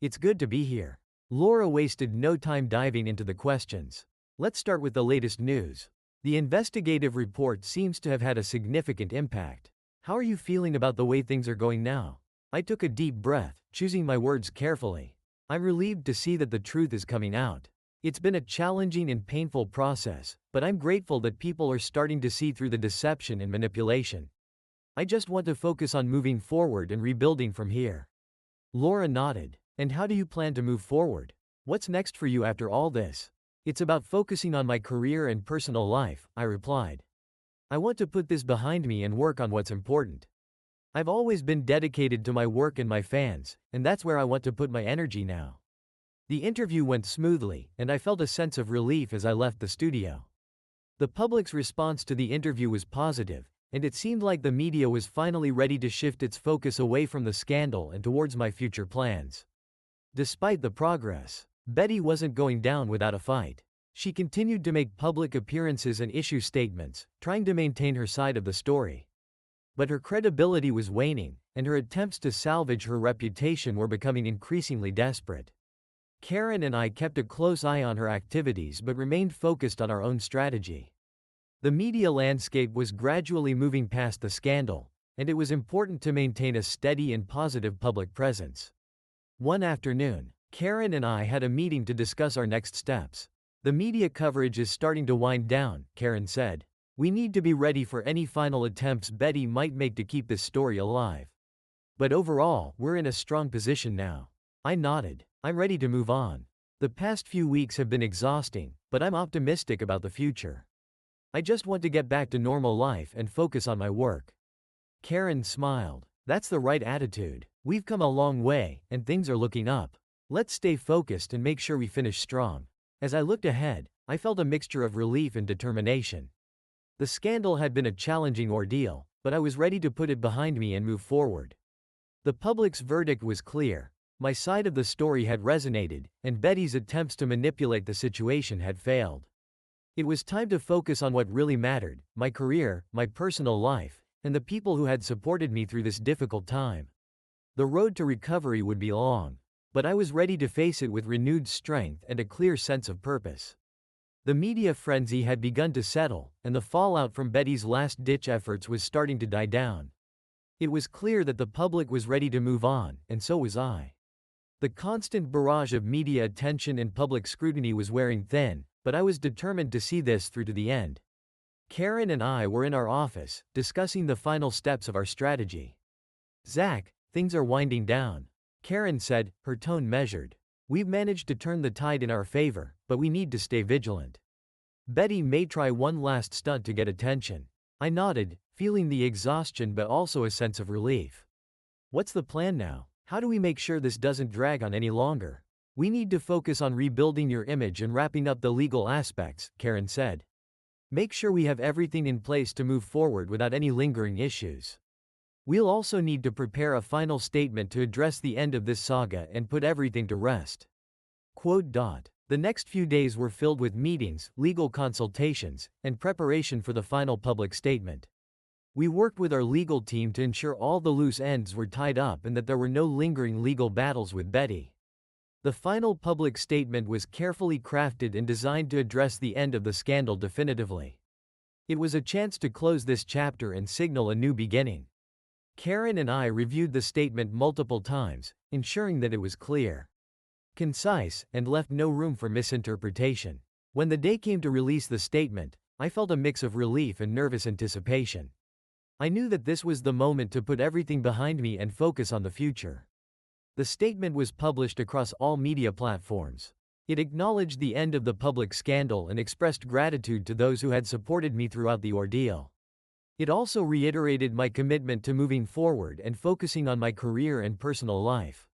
"It's good to be here." Laura wasted no time diving into the questions. "Let's start with the latest news. The investigative report seems to have had a significant impact. How are you feeling about the way things are going now?" I took a deep breath, choosing my words carefully. "I'm relieved to see that the truth is coming out. It's been a challenging and painful process, but I'm grateful that people are starting to see through the deception and manipulation. I just want to focus on moving forward and rebuilding from here." Laura nodded. "And how do you plan to move forward? What's next for you after all this?" "It's about focusing on my career and personal life," I replied. "I want to put this behind me and work on what's important. I've always been dedicated to my work and my fans, and that's where I want to put my energy now." The interview went smoothly, and I felt a sense of relief as I left the studio. The public's response to the interview was positive, and it seemed like the media was finally ready to shift its focus away from the scandal and towards my future plans. Despite the progress, Betty wasn't going down without a fight. She continued to make public appearances and issue statements, trying to maintain her side of the story. But her credibility was waning, and her attempts to salvage her reputation were becoming increasingly desperate. Karen and I kept a close eye on her activities but remained focused on our own strategy. The media landscape was gradually moving past the scandal, and it was important to maintain a steady and positive public presence. One afternoon, Karen and I had a meeting to discuss our next steps. "The media coverage is starting to wind down," Karen said. "We need to be ready for any final attempts Betty might make to keep this story alive. But overall, we're in a strong position now." I nodded. "I'm ready to move on. The past few weeks have been exhausting, but I'm optimistic about the future. I just want to get back to normal life and focus on my work." Karen smiled. "That's the right attitude. We've come a long way, and things are looking up. Let's stay focused and make sure we finish strong." As I looked ahead, I felt a mixture of relief and determination. The scandal had been a challenging ordeal, but I was ready to put it behind me and move forward. The public's verdict was clear. My side of the story had resonated, and Betty's attempts to manipulate the situation had failed. It was time to focus on what really mattered: my career, my personal life, and the people who had supported me through this difficult time. The road to recovery would be long, but I was ready to face it with renewed strength and a clear sense of purpose. The media frenzy had begun to settle, and the fallout from Betty's last-ditch efforts was starting to die down. It was clear that the public was ready to move on, and so was I. The constant barrage of media attention and public scrutiny was wearing thin, but I was determined to see this through to the end. Karen and I were in our office, discussing the final steps of our strategy. "Zach, things are winding down," Karen said, her tone measured. "We've managed to turn the tide in our favor, but we need to stay vigilant. Betty may try one last stunt to get attention." I nodded, feeling the exhaustion but also a sense of relief. "What's the plan now? How do we make sure this doesn't drag on any longer?" "We need to focus on rebuilding your image and wrapping up the legal aspects," Karen said. "Make sure we have everything in place to move forward without any lingering issues. We'll also need to prepare a final statement to address the end of this saga and put everything to rest." The next few days were filled with meetings, legal consultations, and preparation for the final public statement. We worked with our legal team to ensure all the loose ends were tied up and that there were no lingering legal battles with Betty. The final public statement was carefully crafted and designed to address the end of the scandal definitively. It was a chance to close this chapter and signal a new beginning. Karen and I reviewed the statement multiple times, ensuring that it was clear, concise, and left no room for misinterpretation. When the day came to release the statement, I felt a mix of relief and nervous anticipation. I knew that this was the moment to put everything behind me and focus on the future. The statement was published across all media platforms. It acknowledged the end of the public scandal and expressed gratitude to those who had supported me throughout the ordeal. It also reiterated my commitment to moving forward and focusing on my career and personal life.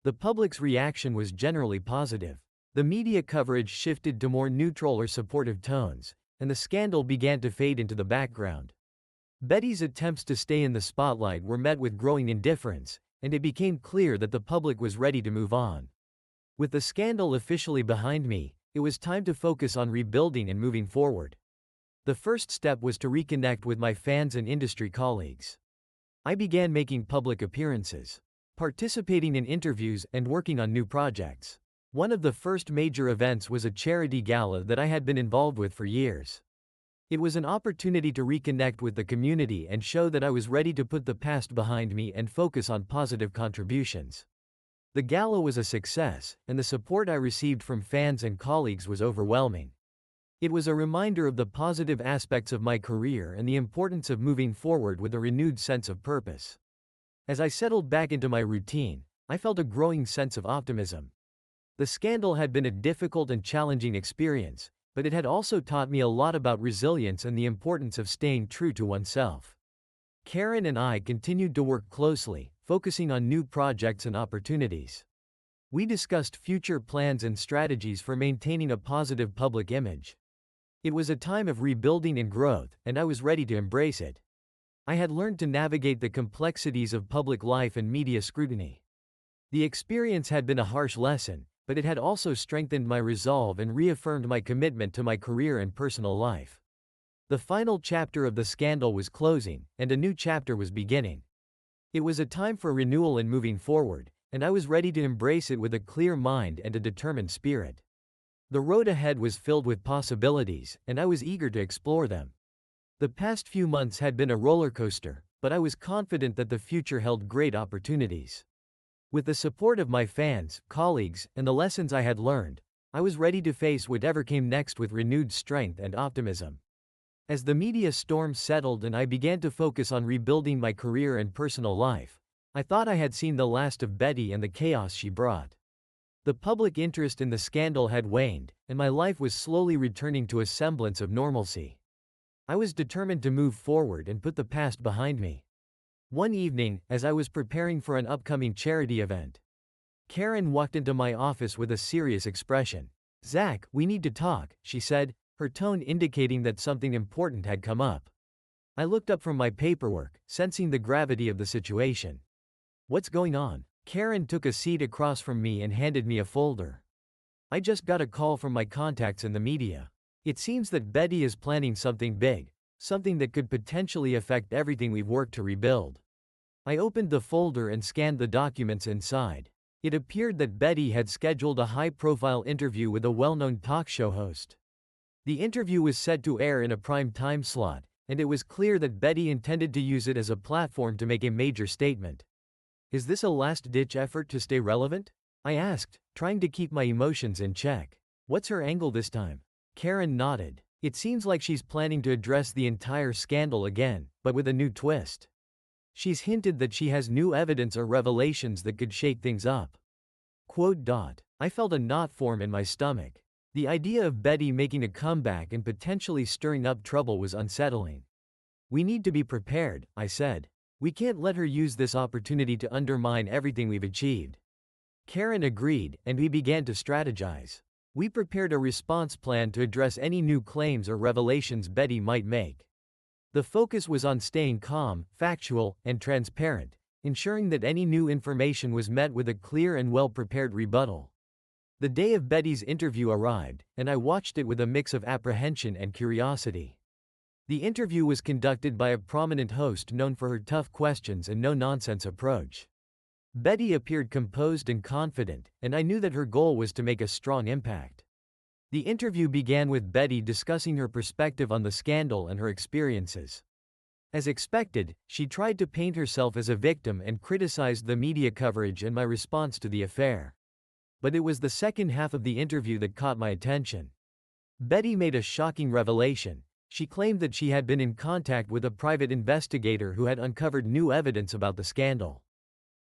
The public's reaction was generally positive. The media coverage shifted to more neutral or supportive tones, and the scandal began to fade into the background. Betty's attempts to stay in the spotlight were met with growing indifference, and it became clear that the public was ready to move on. With the scandal officially behind me, it was time to focus on rebuilding and moving forward. The first step was to reconnect with my fans and industry colleagues. I began making public appearances, participating in interviews, and working on new projects. One of the first major events was a charity gala that I had been involved with for years. It was an opportunity to reconnect with the community and show that I was ready to put the past behind me and focus on positive contributions. The gala was a success, and the support I received from fans and colleagues was overwhelming. It was a reminder of the positive aspects of my career and the importance of moving forward with a renewed sense of purpose. As I settled back into my routine, I felt a growing sense of optimism. The scandal had been a difficult and challenging experience, but it had also taught me a lot about resilience and the importance of staying true to oneself. Karen and I continued to work closely, focusing on new projects and opportunities. We discussed future plans and strategies for maintaining a positive public image. It was a time of rebuilding and growth, and I was ready to embrace it. I had learned to navigate the complexities of public life and media scrutiny. The experience had been a harsh lesson, but it had also strengthened my resolve and reaffirmed my commitment to my career and personal life. The final chapter of the scandal was closing, and a new chapter was beginning. It was a time for renewal and moving forward, and I was ready to embrace it with a clear mind and a determined spirit. The road ahead was filled with possibilities, and I was eager to explore them. The past few months had been a roller coaster, but I was confident that the future held great opportunities. With the support of my fans, colleagues, and the lessons I had learned, I was ready to face whatever came next with renewed strength and optimism. As the media storm settled and I began to focus on rebuilding my career and personal life, I thought I had seen the last of Betty and the chaos she brought. The public interest in the scandal had waned, and my life was slowly returning to a semblance of normalcy. I was determined to move forward and put the past behind me. One evening, as I was preparing for an upcoming charity event, Karen walked into my office with a serious expression. "Zach, we need to talk," she said, her tone indicating that something important had come up. I looked up from my paperwork, sensing the gravity of the situation. "What's going on?" Karen took a seat across from me and handed me a folder. "I just got a call from my contacts in the media. It seems that Betty is planning something big, something that could potentially affect everything we've worked to rebuild." I opened the folder and scanned the documents inside. It appeared that Betty had scheduled a high-profile interview with a well-known talk show host. The interview was set to air in a prime time slot, and it was clear that Betty intended to use it as a platform to make a major statement. "Is this a last-ditch effort to stay relevant?" I asked, trying to keep my emotions in check. "What's her angle this time?" Karen nodded. "It seems like she's planning to address the entire scandal again, but with a new twist. She's hinted that she has new evidence or revelations that could shake things up." I felt a knot form in my stomach. The idea of Betty making a comeback and potentially stirring up trouble was unsettling. "We need to be prepared," I said. "We can't let her use this opportunity to undermine everything we've achieved." Karen agreed, and we began to strategize. We prepared a response plan to address any new claims or revelations Betty might make. The focus was on staying calm, factual, and transparent, ensuring that any new information was met with a clear and well-prepared rebuttal. The day of Betty's interview arrived, and I watched it with a mix of apprehension and curiosity. The interview was conducted by a prominent host known for her tough questions and no-nonsense approach. Betty appeared composed and confident, and I knew that her goal was to make a strong impact. The interview began with Betty discussing her perspective on the scandal and her experiences. As expected, she tried to paint herself as a victim and criticized the media coverage and my response to the affair. But it was the second half of the interview that caught my attention. Betty made a shocking revelation. She claimed that she had been in contact with a private investigator who had uncovered new evidence about the scandal.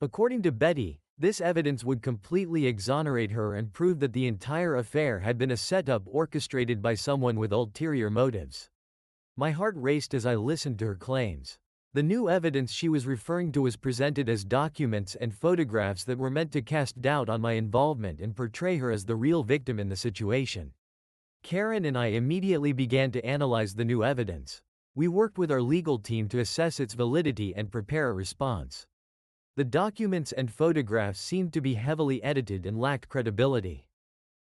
According to Betty, this evidence would completely exonerate her and prove that the entire affair had been a setup orchestrated by someone with ulterior motives. My heart raced as I listened to her claims. The new evidence she was referring to was presented as documents and photographs that were meant to cast doubt on my involvement and portray her as the real victim in the situation. Karen and I immediately began to analyze the new evidence. We worked with our legal team to assess its validity and prepare a response. The documents and photographs seemed to be heavily edited and lacked credibility.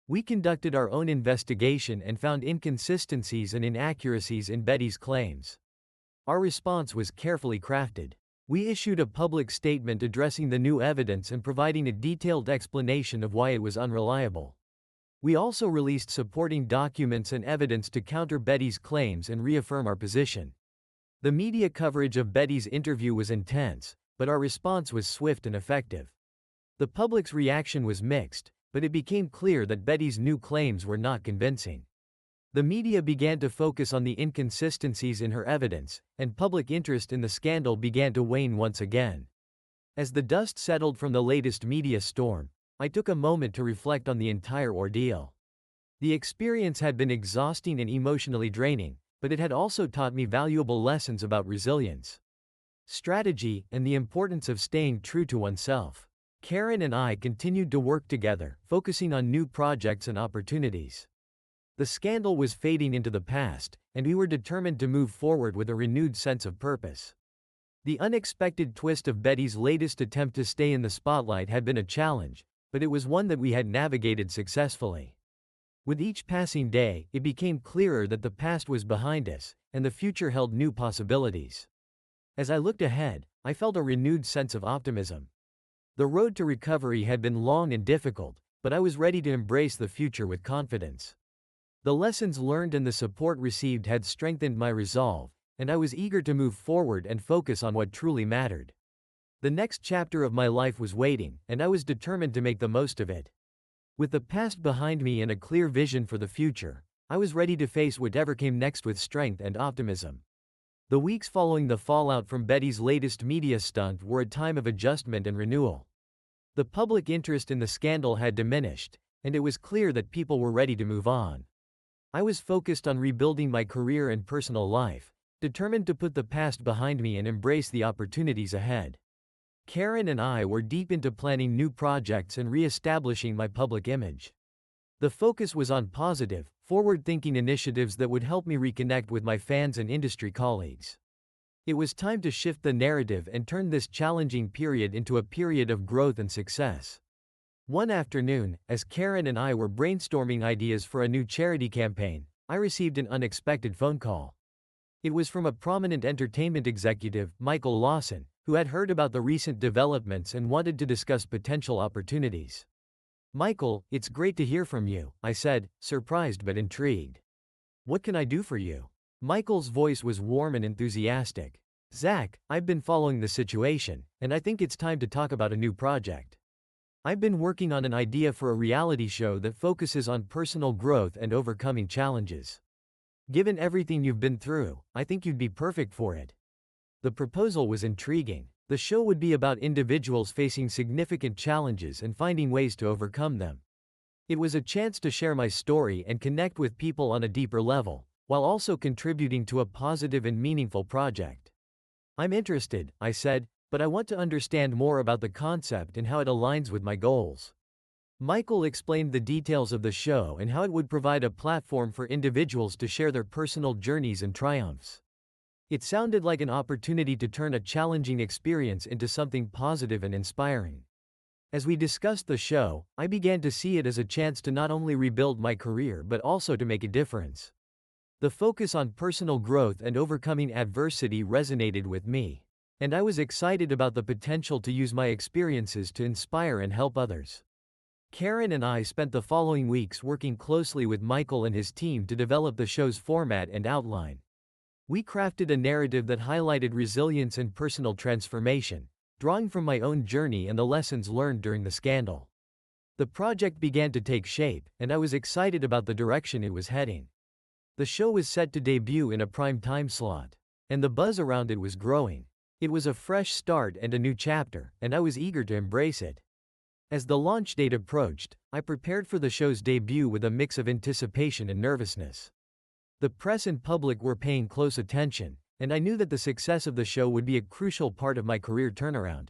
We conducted our own investigation and found inconsistencies and inaccuracies in Betty's claims. Our response was carefully crafted. We issued a public statement addressing the new evidence and providing a detailed explanation of why it was unreliable. We also released supporting documents and evidence to counter Betty's claims and reaffirm our position. The media coverage of Betty's interview was intense, but our response was swift and effective. The public's reaction was mixed, but it became clear that Betty's new claims were not convincing. The media began to focus on the inconsistencies in her evidence, and public interest in the scandal began to wane once again. As the dust settled from the latest media storm, I took a moment to reflect on the entire ordeal. The experience had been exhausting and emotionally draining, but it had also taught me valuable lessons about resilience, strategy, and the importance of staying true to oneself. Karen and I continued to work together, focusing on new projects and opportunities. The scandal was fading into the past, and we were determined to move forward with a renewed sense of purpose. The unexpected twist of Betty's latest attempt to stay in the spotlight had been a challenge, but it was one that we had navigated successfully. With each passing day, it became clearer that the past was behind us, and the future held new possibilities. As I looked ahead, I felt a renewed sense of optimism. The road to recovery had been long and difficult, but I was ready to embrace the future with confidence. The lessons learned and the support received had strengthened my resolve, and I was eager to move forward and focus on what truly mattered. The next chapter of my life was waiting, and I was determined to make the most of it. With the past behind me and a clear vision for the future, I was ready to face whatever came next with strength and optimism. The weeks following the fallout from Betty's latest media stunt were a time of adjustment and renewal. The public interest in the scandal had diminished, and it was clear that people were ready to move on. I was focused on rebuilding my career and personal life, determined to put the past behind me and embrace the opportunities ahead. Karen and I were deep into planning new projects and re-establishing my public image. The focus was on positive, forward-thinking initiatives that would help me reconnect with my fans and industry colleagues. It was time to shift the narrative and turn this challenging period into a period of growth and success. One afternoon, as Karen and I were brainstorming ideas for a new charity campaign, I received an unexpected phone call. It was from a prominent entertainment executive, Michael Lawson, who had heard about the recent developments and wanted to discuss potential opportunities. "Michael, it's great to hear from you," I said, surprised but intrigued. "What can I do for you?" Michael's voice was warm and enthusiastic. "Zach, I've been following the situation, and I think it's time to talk about a new project. I've been working on an idea for a reality show that focuses on personal growth and overcoming challenges. Given everything you've been through, I think you'd be perfect for it." The proposal was intriguing. The show would be about individuals facing significant challenges and finding ways to overcome them. It was a chance to share my story and connect with people on a deeper level, while also contributing to a positive and meaningful project. "I'm interested," I said, "but I want to understand more about the concept and how it aligns with my goals." Michael explained the details of the show and how it would provide a platform for individuals to share their personal journeys and triumphs. It sounded like an opportunity to turn a challenging experience into something positive and inspiring. As we discussed the show, I began to see it as a chance to not only rebuild my career but also to make a difference. The focus on personal growth and overcoming adversity resonated with me, and I was excited about the potential to use my experiences to inspire and help others. Karen and I spent the following weeks working closely with Michael and his team to develop the show's format and outline. We crafted a narrative that highlighted resilience and personal transformation, drawing from my own journey and the lessons learned during the scandal. The project began to take shape, and I was excited about the direction it was heading. The show was set to debut in a prime time slot, and the buzz around it was growing. It was a fresh start and a new chapter, and I was eager to embrace it. As the launch date approached, I prepared for the show's debut with a mix of anticipation and nervousness. The press and public were paying close attention, and I knew that the success of the show would be a crucial part of my career turnaround.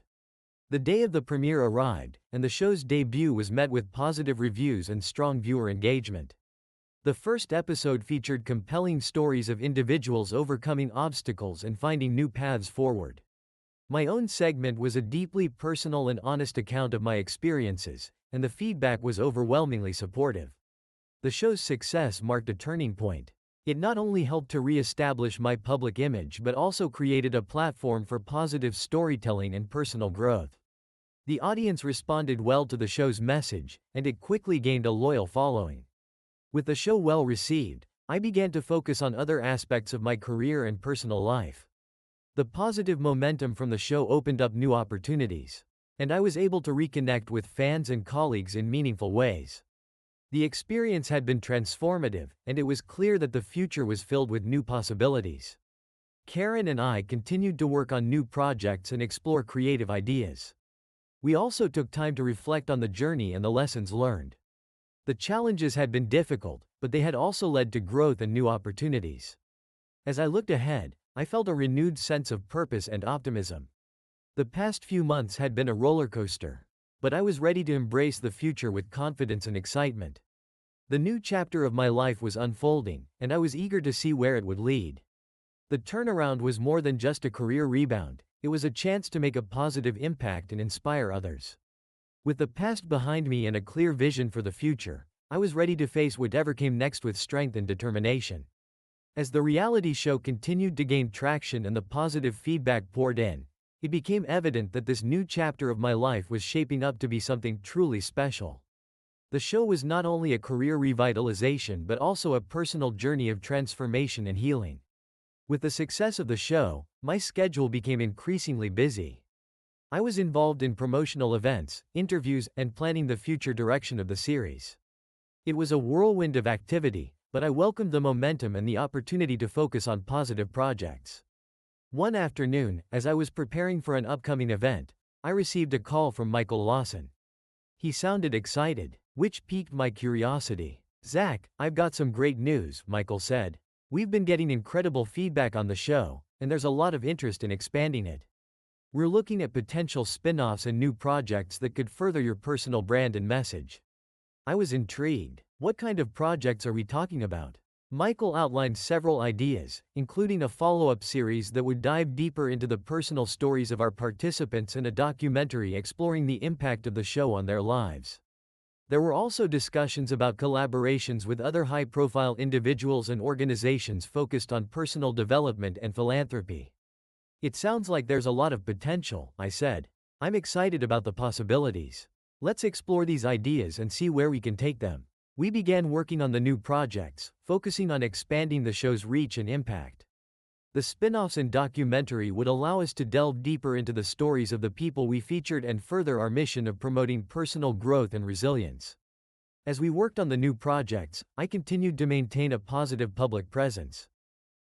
The day of the premiere arrived, and the show's debut was met with positive reviews and strong viewer engagement. The first episode featured compelling stories of individuals overcoming obstacles and finding new paths forward. My own segment was a deeply personal and honest account of my experiences, and the feedback was overwhelmingly supportive. The show's success marked a turning point. It not only helped to re-establish my public image but also created a platform for positive storytelling and personal growth. The audience responded well to the show's message, and it quickly gained a loyal following. With the show well received, I began to focus on other aspects of my career and personal life. The positive momentum from the show opened up new opportunities, and I was able to reconnect with fans and colleagues in meaningful ways. The experience had been transformative, and it was clear that the future was filled with new possibilities. Karen and I continued to work on new projects and explore creative ideas. We also took time to reflect on the journey and the lessons learned. The challenges had been difficult, but they had also led to growth and new opportunities. As I looked ahead, I felt a renewed sense of purpose and optimism. The past few months had been a roller coaster, but I was ready to embrace the future with confidence and excitement. The new chapter of my life was unfolding, and I was eager to see where it would lead. The turnaround was more than just a career rebound, it was a chance to make a positive impact and inspire others. With the past behind me and a clear vision for the future, I was ready to face whatever came next with strength and determination. As the reality show continued to gain traction and the positive feedback poured in, it became evident that this new chapter of my life was shaping up to be something truly special. The show was not only a career revitalization but also a personal journey of transformation and healing. With the success of the show, my schedule became increasingly busy. I was involved in promotional events, interviews, and planning the future direction of the series. It was a whirlwind of activity, but I welcomed the momentum and the opportunity to focus on positive projects. One afternoon, as I was preparing for an upcoming event, I received a call from Michael Lawson. He sounded excited, which piqued my curiosity. "Zach, I've got some great news," Michael said. "We've been getting incredible feedback on the show, and there's a lot of interest in expanding it. We're looking at potential spin-offs and new projects that could further your personal brand and message." I was intrigued. What kind of projects are we talking about? Michael outlined several ideas, including a follow-up series that would dive deeper into the personal stories of our participants and a documentary exploring the impact of the show on their lives. There were also discussions about collaborations with other high-profile individuals and organizations focused on personal development and philanthropy. "It sounds like there's a lot of potential," I said. "I'm excited about the possibilities. Let's explore these ideas and see where we can take them." We began working on the new projects, focusing on expanding the show's reach and impact. The spin-offs and documentary would allow us to delve deeper into the stories of the people we featured and further our mission of promoting personal growth and resilience. As we worked on the new projects, I continued to maintain a positive public presence.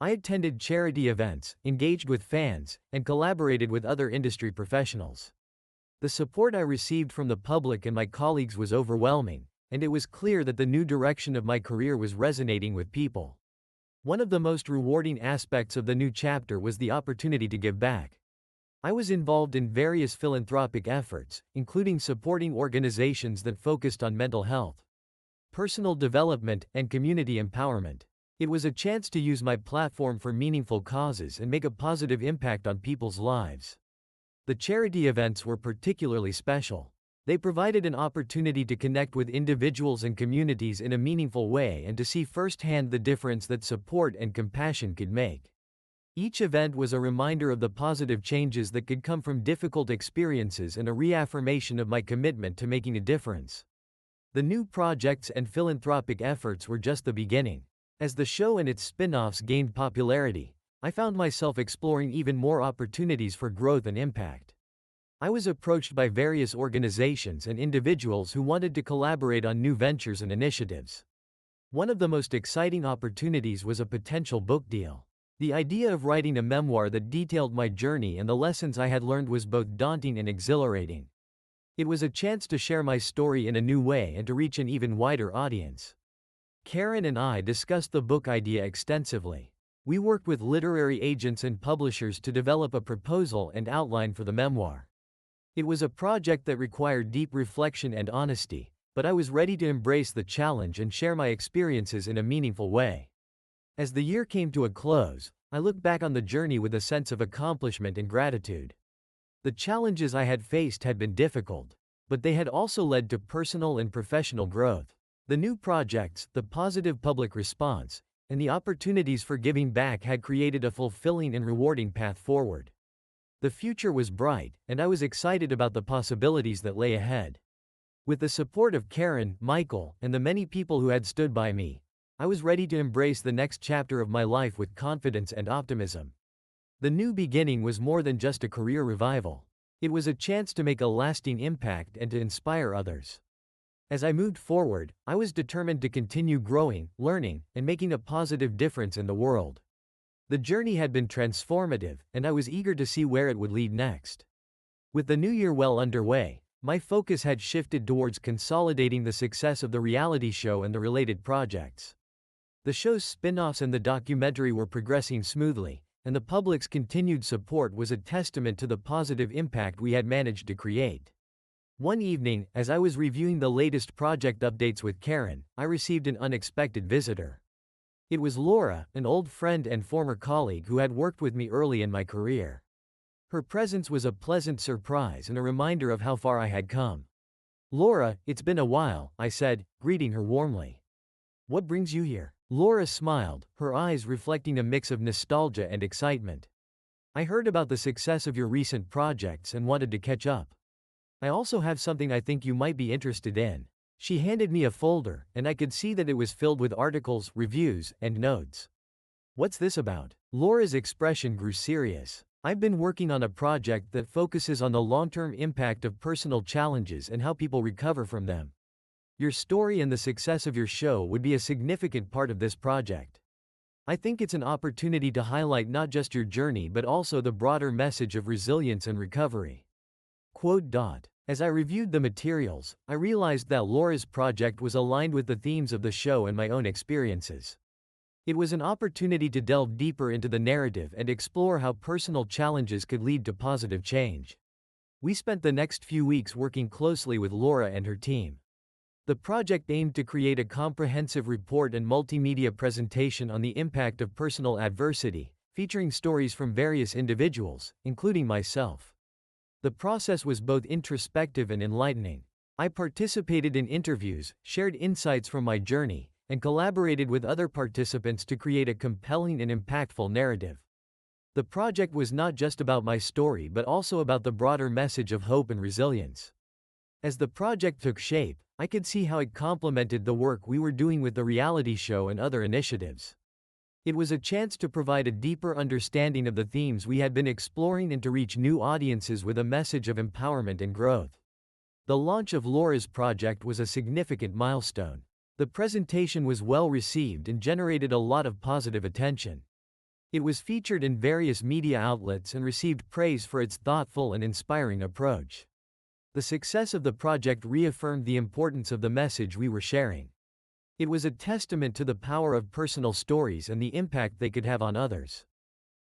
I attended charity events, engaged with fans, and collaborated with other industry professionals. The support I received from the public and my colleagues was overwhelming, and it was clear that the new direction of my career was resonating with people. One of the most rewarding aspects of the new chapter was the opportunity to give back. I was involved in various philanthropic efforts, including supporting organizations that focused on mental health, personal development, and community empowerment. It was a chance to use my platform for meaningful causes and make a positive impact on people's lives. The charity events were particularly special. They provided an opportunity to connect with individuals and communities in a meaningful way and to see firsthand the difference that support and compassion could make. Each event was a reminder of the positive changes that could come from difficult experiences and a reaffirmation of my commitment to making a difference. The new projects and philanthropic efforts were just the beginning. As the show and its spin-offs gained popularity, I found myself exploring even more opportunities for growth and impact. I was approached by various organizations and individuals who wanted to collaborate on new ventures and initiatives. One of the most exciting opportunities was a potential book deal. The idea of writing a memoir that detailed my journey and the lessons I had learned was both daunting and exhilarating. It was a chance to share my story in a new way and to reach an even wider audience. Karen and I discussed the book idea extensively. We worked with literary agents and publishers to develop a proposal and outline for the memoir. It was a project that required deep reflection and honesty, but I was ready to embrace the challenge and share my experiences in a meaningful way. As the year came to a close, I looked back on the journey with a sense of accomplishment and gratitude. The challenges I had faced had been difficult, but they had also led to personal and professional growth. The new projects, the positive public response, and the opportunities for giving back had created a fulfilling and rewarding path forward. The future was bright, and I was excited about the possibilities that lay ahead. With the support of Karen, Michael, and the many people who had stood by me, I was ready to embrace the next chapter of my life with confidence and optimism. The new beginning was more than just a career revival. It was a chance to make a lasting impact and to inspire others. As I moved forward, I was determined to continue growing, learning, and making a positive difference in the world. The journey had been transformative, and I was eager to see where it would lead next. With the new year well underway, my focus had shifted towards consolidating the success of the reality show and the related projects. The show's spin-offs and the documentary were progressing smoothly, and the public's continued support was a testament to the positive impact we had managed to create. One evening, as I was reviewing the latest project updates with Karen, I received an unexpected visitor. It was Laura, an old friend and former colleague who had worked with me early in my career. Her presence was a pleasant surprise and a reminder of how far I had come. "Laura, it's been a while," I said, greeting her warmly. "What brings you here?" Laura smiled, her eyes reflecting a mix of nostalgia and excitement. "I heard about the success of your recent projects and wanted to catch up. I also have something I think you might be interested in." She handed me a folder, and I could see that it was filled with articles, reviews, and notes. "What's this about?" Laura's expression grew serious. "I've been working on a project that focuses on the long-term impact of personal challenges and how people recover from them. Your story and the success of your show would be a significant part of this project. I think it's an opportunity to highlight not just your journey but also the broader message of resilience and recovery." As I reviewed the materials, I realized that Laura's project was aligned with the themes of the show and my own experiences. It was an opportunity to delve deeper into the narrative and explore how personal challenges could lead to positive change. We spent the next few weeks working closely with Laura and her team. The project aimed to create a comprehensive report and multimedia presentation on the impact of personal adversity, featuring stories from various individuals, including myself. The process was both introspective and enlightening. I participated in interviews, shared insights from my journey, and collaborated with other participants to create a compelling and impactful narrative. The project was not just about my story but also about the broader message of hope and resilience. As the project took shape, I could see how it complemented the work we were doing with the reality show and other initiatives. It was a chance to provide a deeper understanding of the themes we had been exploring and to reach new audiences with a message of empowerment and growth. The launch of Laura's project was a significant milestone. The presentation was well received and generated a lot of positive attention. It was featured in various media outlets and received praise for its thoughtful and inspiring approach. The success of the project reaffirmed the importance of the message we were sharing. It was a testament to the power of personal stories and the impact they could have on others.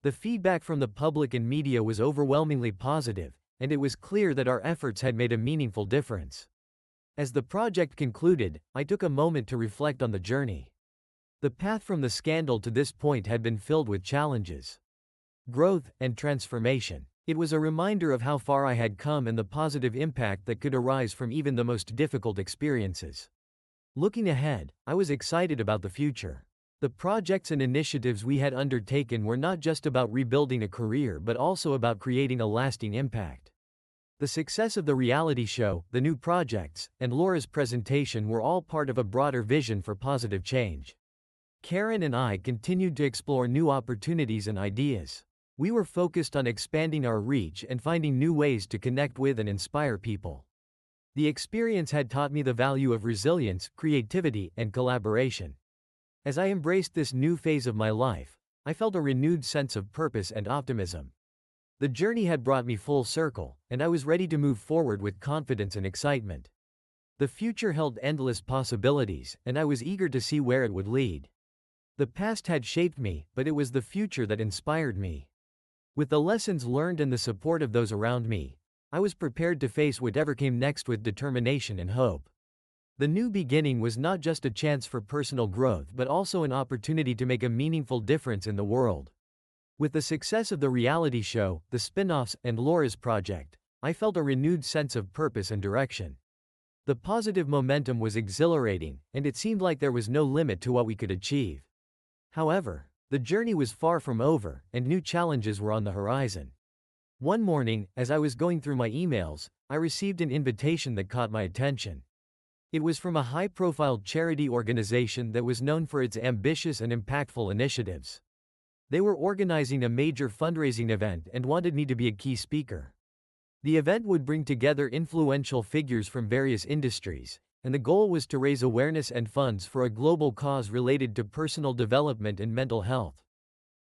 The feedback from the public and media was overwhelmingly positive, and it was clear that our efforts had made a meaningful difference. As the project concluded, I took a moment to reflect on the journey. The path from the scandal to this point had been filled with challenges, growth, and transformation. It was a reminder of how far I had come and the positive impact that could arise from even the most difficult experiences. Looking ahead, I was excited about the future. The projects and initiatives we had undertaken were not just about rebuilding a career but also about creating a lasting impact. The success of the reality show, the new projects, and Laura's presentation were all part of a broader vision for positive change. Karen and I continued to explore new opportunities and ideas. We were focused on expanding our reach and finding new ways to connect with and inspire people. The experience had taught me the value of resilience, creativity, and collaboration. As I embraced this new phase of my life, I felt a renewed sense of purpose and optimism. The journey had brought me full circle, and I was ready to move forward with confidence and excitement. The future held endless possibilities, and I was eager to see where it would lead. The past had shaped me, but it was the future that inspired me. With the lessons learned and the support of those around me, I was prepared to face whatever came next with determination and hope. The new beginning was not just a chance for personal growth but also an opportunity to make a meaningful difference in the world. With the success of the reality show, the spin-offs, and Laura's project, I felt a renewed sense of purpose and direction. The positive momentum was exhilarating, and it seemed like there was no limit to what we could achieve. However, the journey was far from over, and new challenges were on the horizon. One morning, as I was going through my emails, I received an invitation that caught my attention. It was from a high-profile charity organization that was known for its ambitious and impactful initiatives. They were organizing a major fundraising event and wanted me to be a key speaker. The event would bring together influential figures from various industries, and the goal was to raise awareness and funds for a global cause related to personal development and mental health.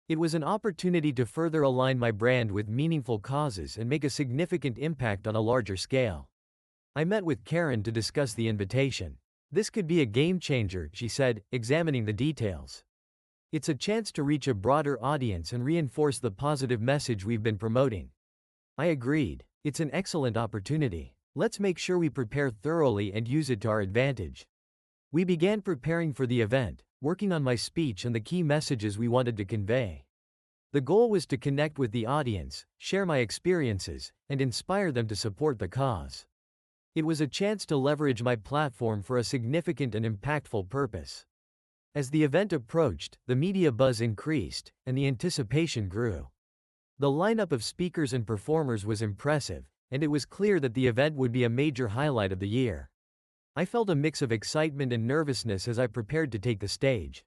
It was an opportunity to further align my brand with meaningful causes and make a significant impact on a larger scale. I met with Karen to discuss the invitation. "This could be a game changer," she said, examining the details. "It's a chance to reach a broader audience and reinforce the positive message we've been promoting." I agreed. "It's an excellent opportunity. Let's make sure we prepare thoroughly and use it to our advantage." We began preparing for the event, working on my speech and the key messages we wanted to convey. The goal was to connect with the audience, share my experiences, and inspire them to support the cause. It was a chance to leverage my platform for a significant and impactful purpose. As the event approached, the media buzz increased, and the anticipation grew. The lineup of speakers and performers was impressive, and it was clear that the event would be a major highlight of the year. I felt a mix of excitement and nervousness as I prepared to take the stage.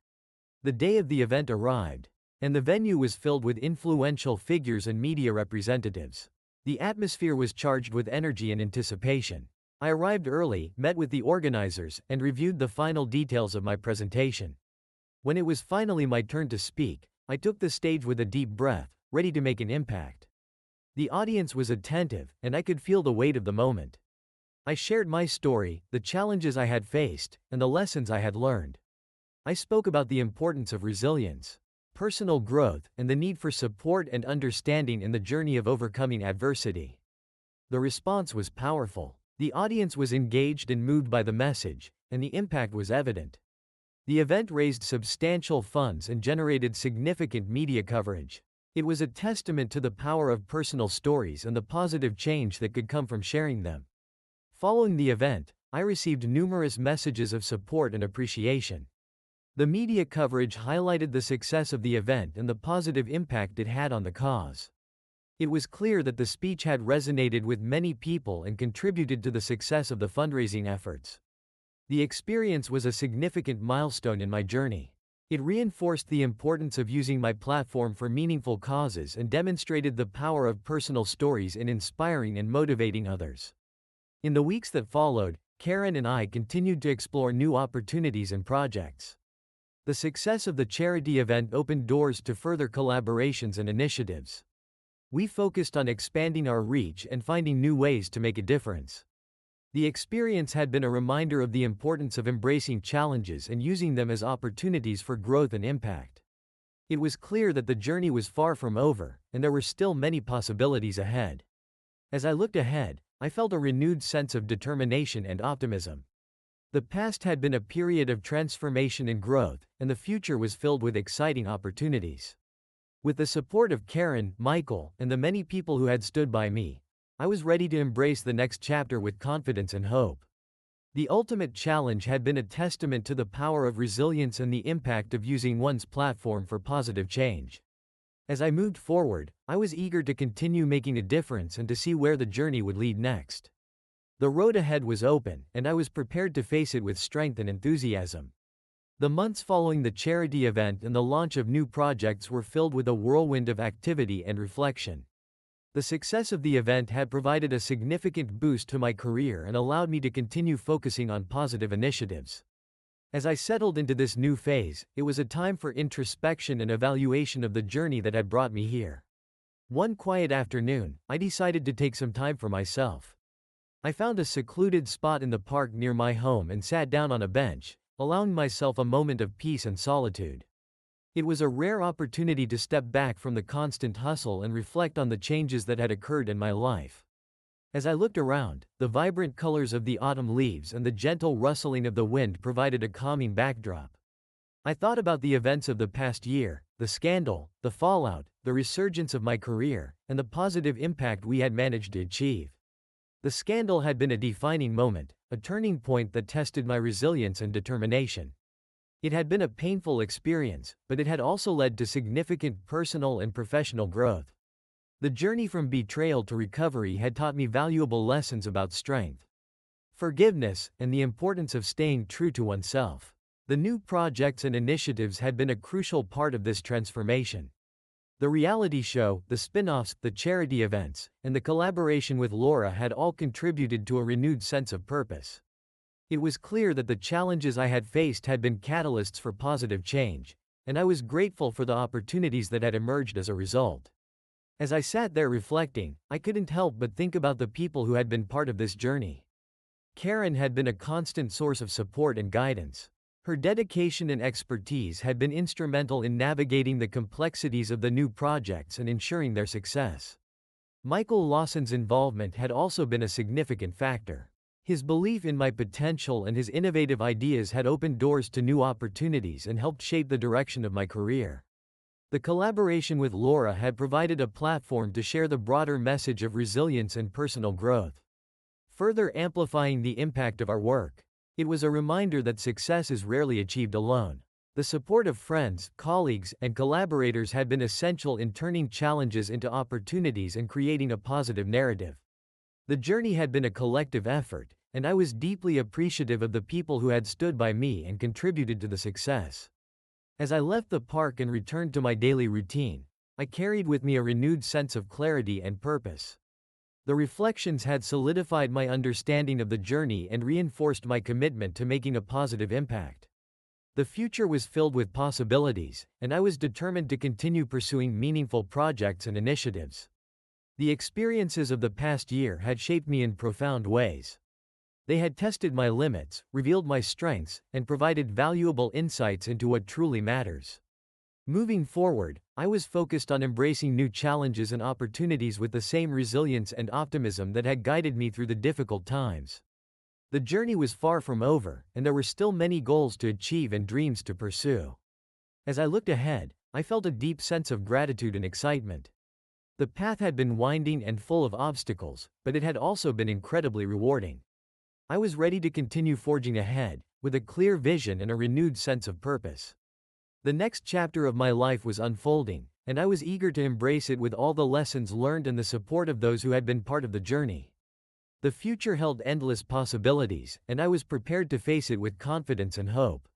The day of the event arrived, and the venue was filled with influential figures and media representatives. The atmosphere was charged with energy and anticipation. I arrived early, met with the organizers, and reviewed the final details of my presentation. When it was finally my turn to speak, I took the stage with a deep breath, ready to make an impact. The audience was attentive, and I could feel the weight of the moment. I shared my story, the challenges I had faced, and the lessons I had learned. I spoke about the importance of resilience, personal growth, and the need for support and understanding in the journey of overcoming adversity. The response was powerful. The audience was engaged and moved by the message, and the impact was evident. The event raised substantial funds and generated significant media coverage. It was a testament to the power of personal stories and the positive change that could come from sharing them. Following the event, I received numerous messages of support and appreciation. The media coverage highlighted the success of the event and the positive impact it had on the cause. It was clear that the speech had resonated with many people and contributed to the success of the fundraising efforts. The experience was a significant milestone in my journey. It reinforced the importance of using my platform for meaningful causes and demonstrated the power of personal stories in inspiring and motivating others. In the weeks that followed, Karen and I continued to explore new opportunities and projects. The success of the charity event opened doors to further collaborations and initiatives. We focused on expanding our reach and finding new ways to make a difference. The experience had been a reminder of the importance of embracing challenges and using them as opportunities for growth and impact. It was clear that the journey was far from over, and there were still many possibilities ahead. As I looked ahead, I felt a renewed sense of determination and optimism. The past had been a period of transformation and growth, and the future was filled with exciting opportunities. With the support of Karen, Michael, and the many people who had stood by me, I was ready to embrace the next chapter with confidence and hope. The ultimate challenge had been a testament to the power of resilience and the impact of using one's platform for positive change. As I moved forward, I was eager to continue making a difference and to see where the journey would lead next. The road ahead was open, and I was prepared to face it with strength and enthusiasm. The months following the charity event and the launch of new projects were filled with a whirlwind of activity and reflection. The success of the event had provided a significant boost to my career and allowed me to continue focusing on positive initiatives. As I settled into this new phase, it was a time for introspection and evaluation of the journey that had brought me here. One quiet afternoon, I decided to take some time for myself. I found a secluded spot in the park near my home and sat down on a bench, allowing myself a moment of peace and solitude. It was a rare opportunity to step back from the constant hustle and reflect on the changes that had occurred in my life. As I looked around, the vibrant colors of the autumn leaves and the gentle rustling of the wind provided a calming backdrop. I thought about the events of the past year, the scandal, the fallout, the resurgence of my career, and the positive impact we had managed to achieve. The scandal had been a defining moment, a turning point that tested my resilience and determination. It had been a painful experience, but it had also led to significant personal and professional growth. The journey from betrayal to recovery had taught me valuable lessons about strength, forgiveness, and the importance of staying true to oneself. The new projects and initiatives had been a crucial part of this transformation. The reality show, the spin-offs, the charity events, and the collaboration with Laura had all contributed to a renewed sense of purpose. It was clear that the challenges I had faced had been catalysts for positive change, and I was grateful for the opportunities that had emerged as a result. As I sat there reflecting, I couldn't help but think about the people who had been part of this journey. Karen had been a constant source of support and guidance. Her dedication and expertise had been instrumental in navigating the complexities of the new projects and ensuring their success. Michael Lawson's involvement had also been a significant factor. His belief in my potential and his innovative ideas had opened doors to new opportunities and helped shape the direction of my career. The collaboration with Laura had provided a platform to share the broader message of resilience and personal growth, further amplifying the impact of our work. It was a reminder that success is rarely achieved alone. The support of friends, colleagues, and collaborators had been essential in turning challenges into opportunities and creating a positive narrative. The journey had been a collective effort, and I was deeply appreciative of the people who had stood by me and contributed to the success. As I left the park and returned to my daily routine, I carried with me a renewed sense of clarity and purpose. The reflections had solidified my understanding of the journey and reinforced my commitment to making a positive impact. The future was filled with possibilities, and I was determined to continue pursuing meaningful projects and initiatives. The experiences of the past year had shaped me in profound ways. They had tested my limits, revealed my strengths, and provided valuable insights into what truly matters. Moving forward, I was focused on embracing new challenges and opportunities with the same resilience and optimism that had guided me through the difficult times. The journey was far from over, and there were still many goals to achieve and dreams to pursue. As I looked ahead, I felt a deep sense of gratitude and excitement. The path had been winding and full of obstacles, but it had also been incredibly rewarding. I was ready to continue forging ahead, with a clear vision and a renewed sense of purpose. The next chapter of my life was unfolding, and I was eager to embrace it with all the lessons learned and the support of those who had been part of the journey. The future held endless possibilities, and I was prepared to face it with confidence and hope.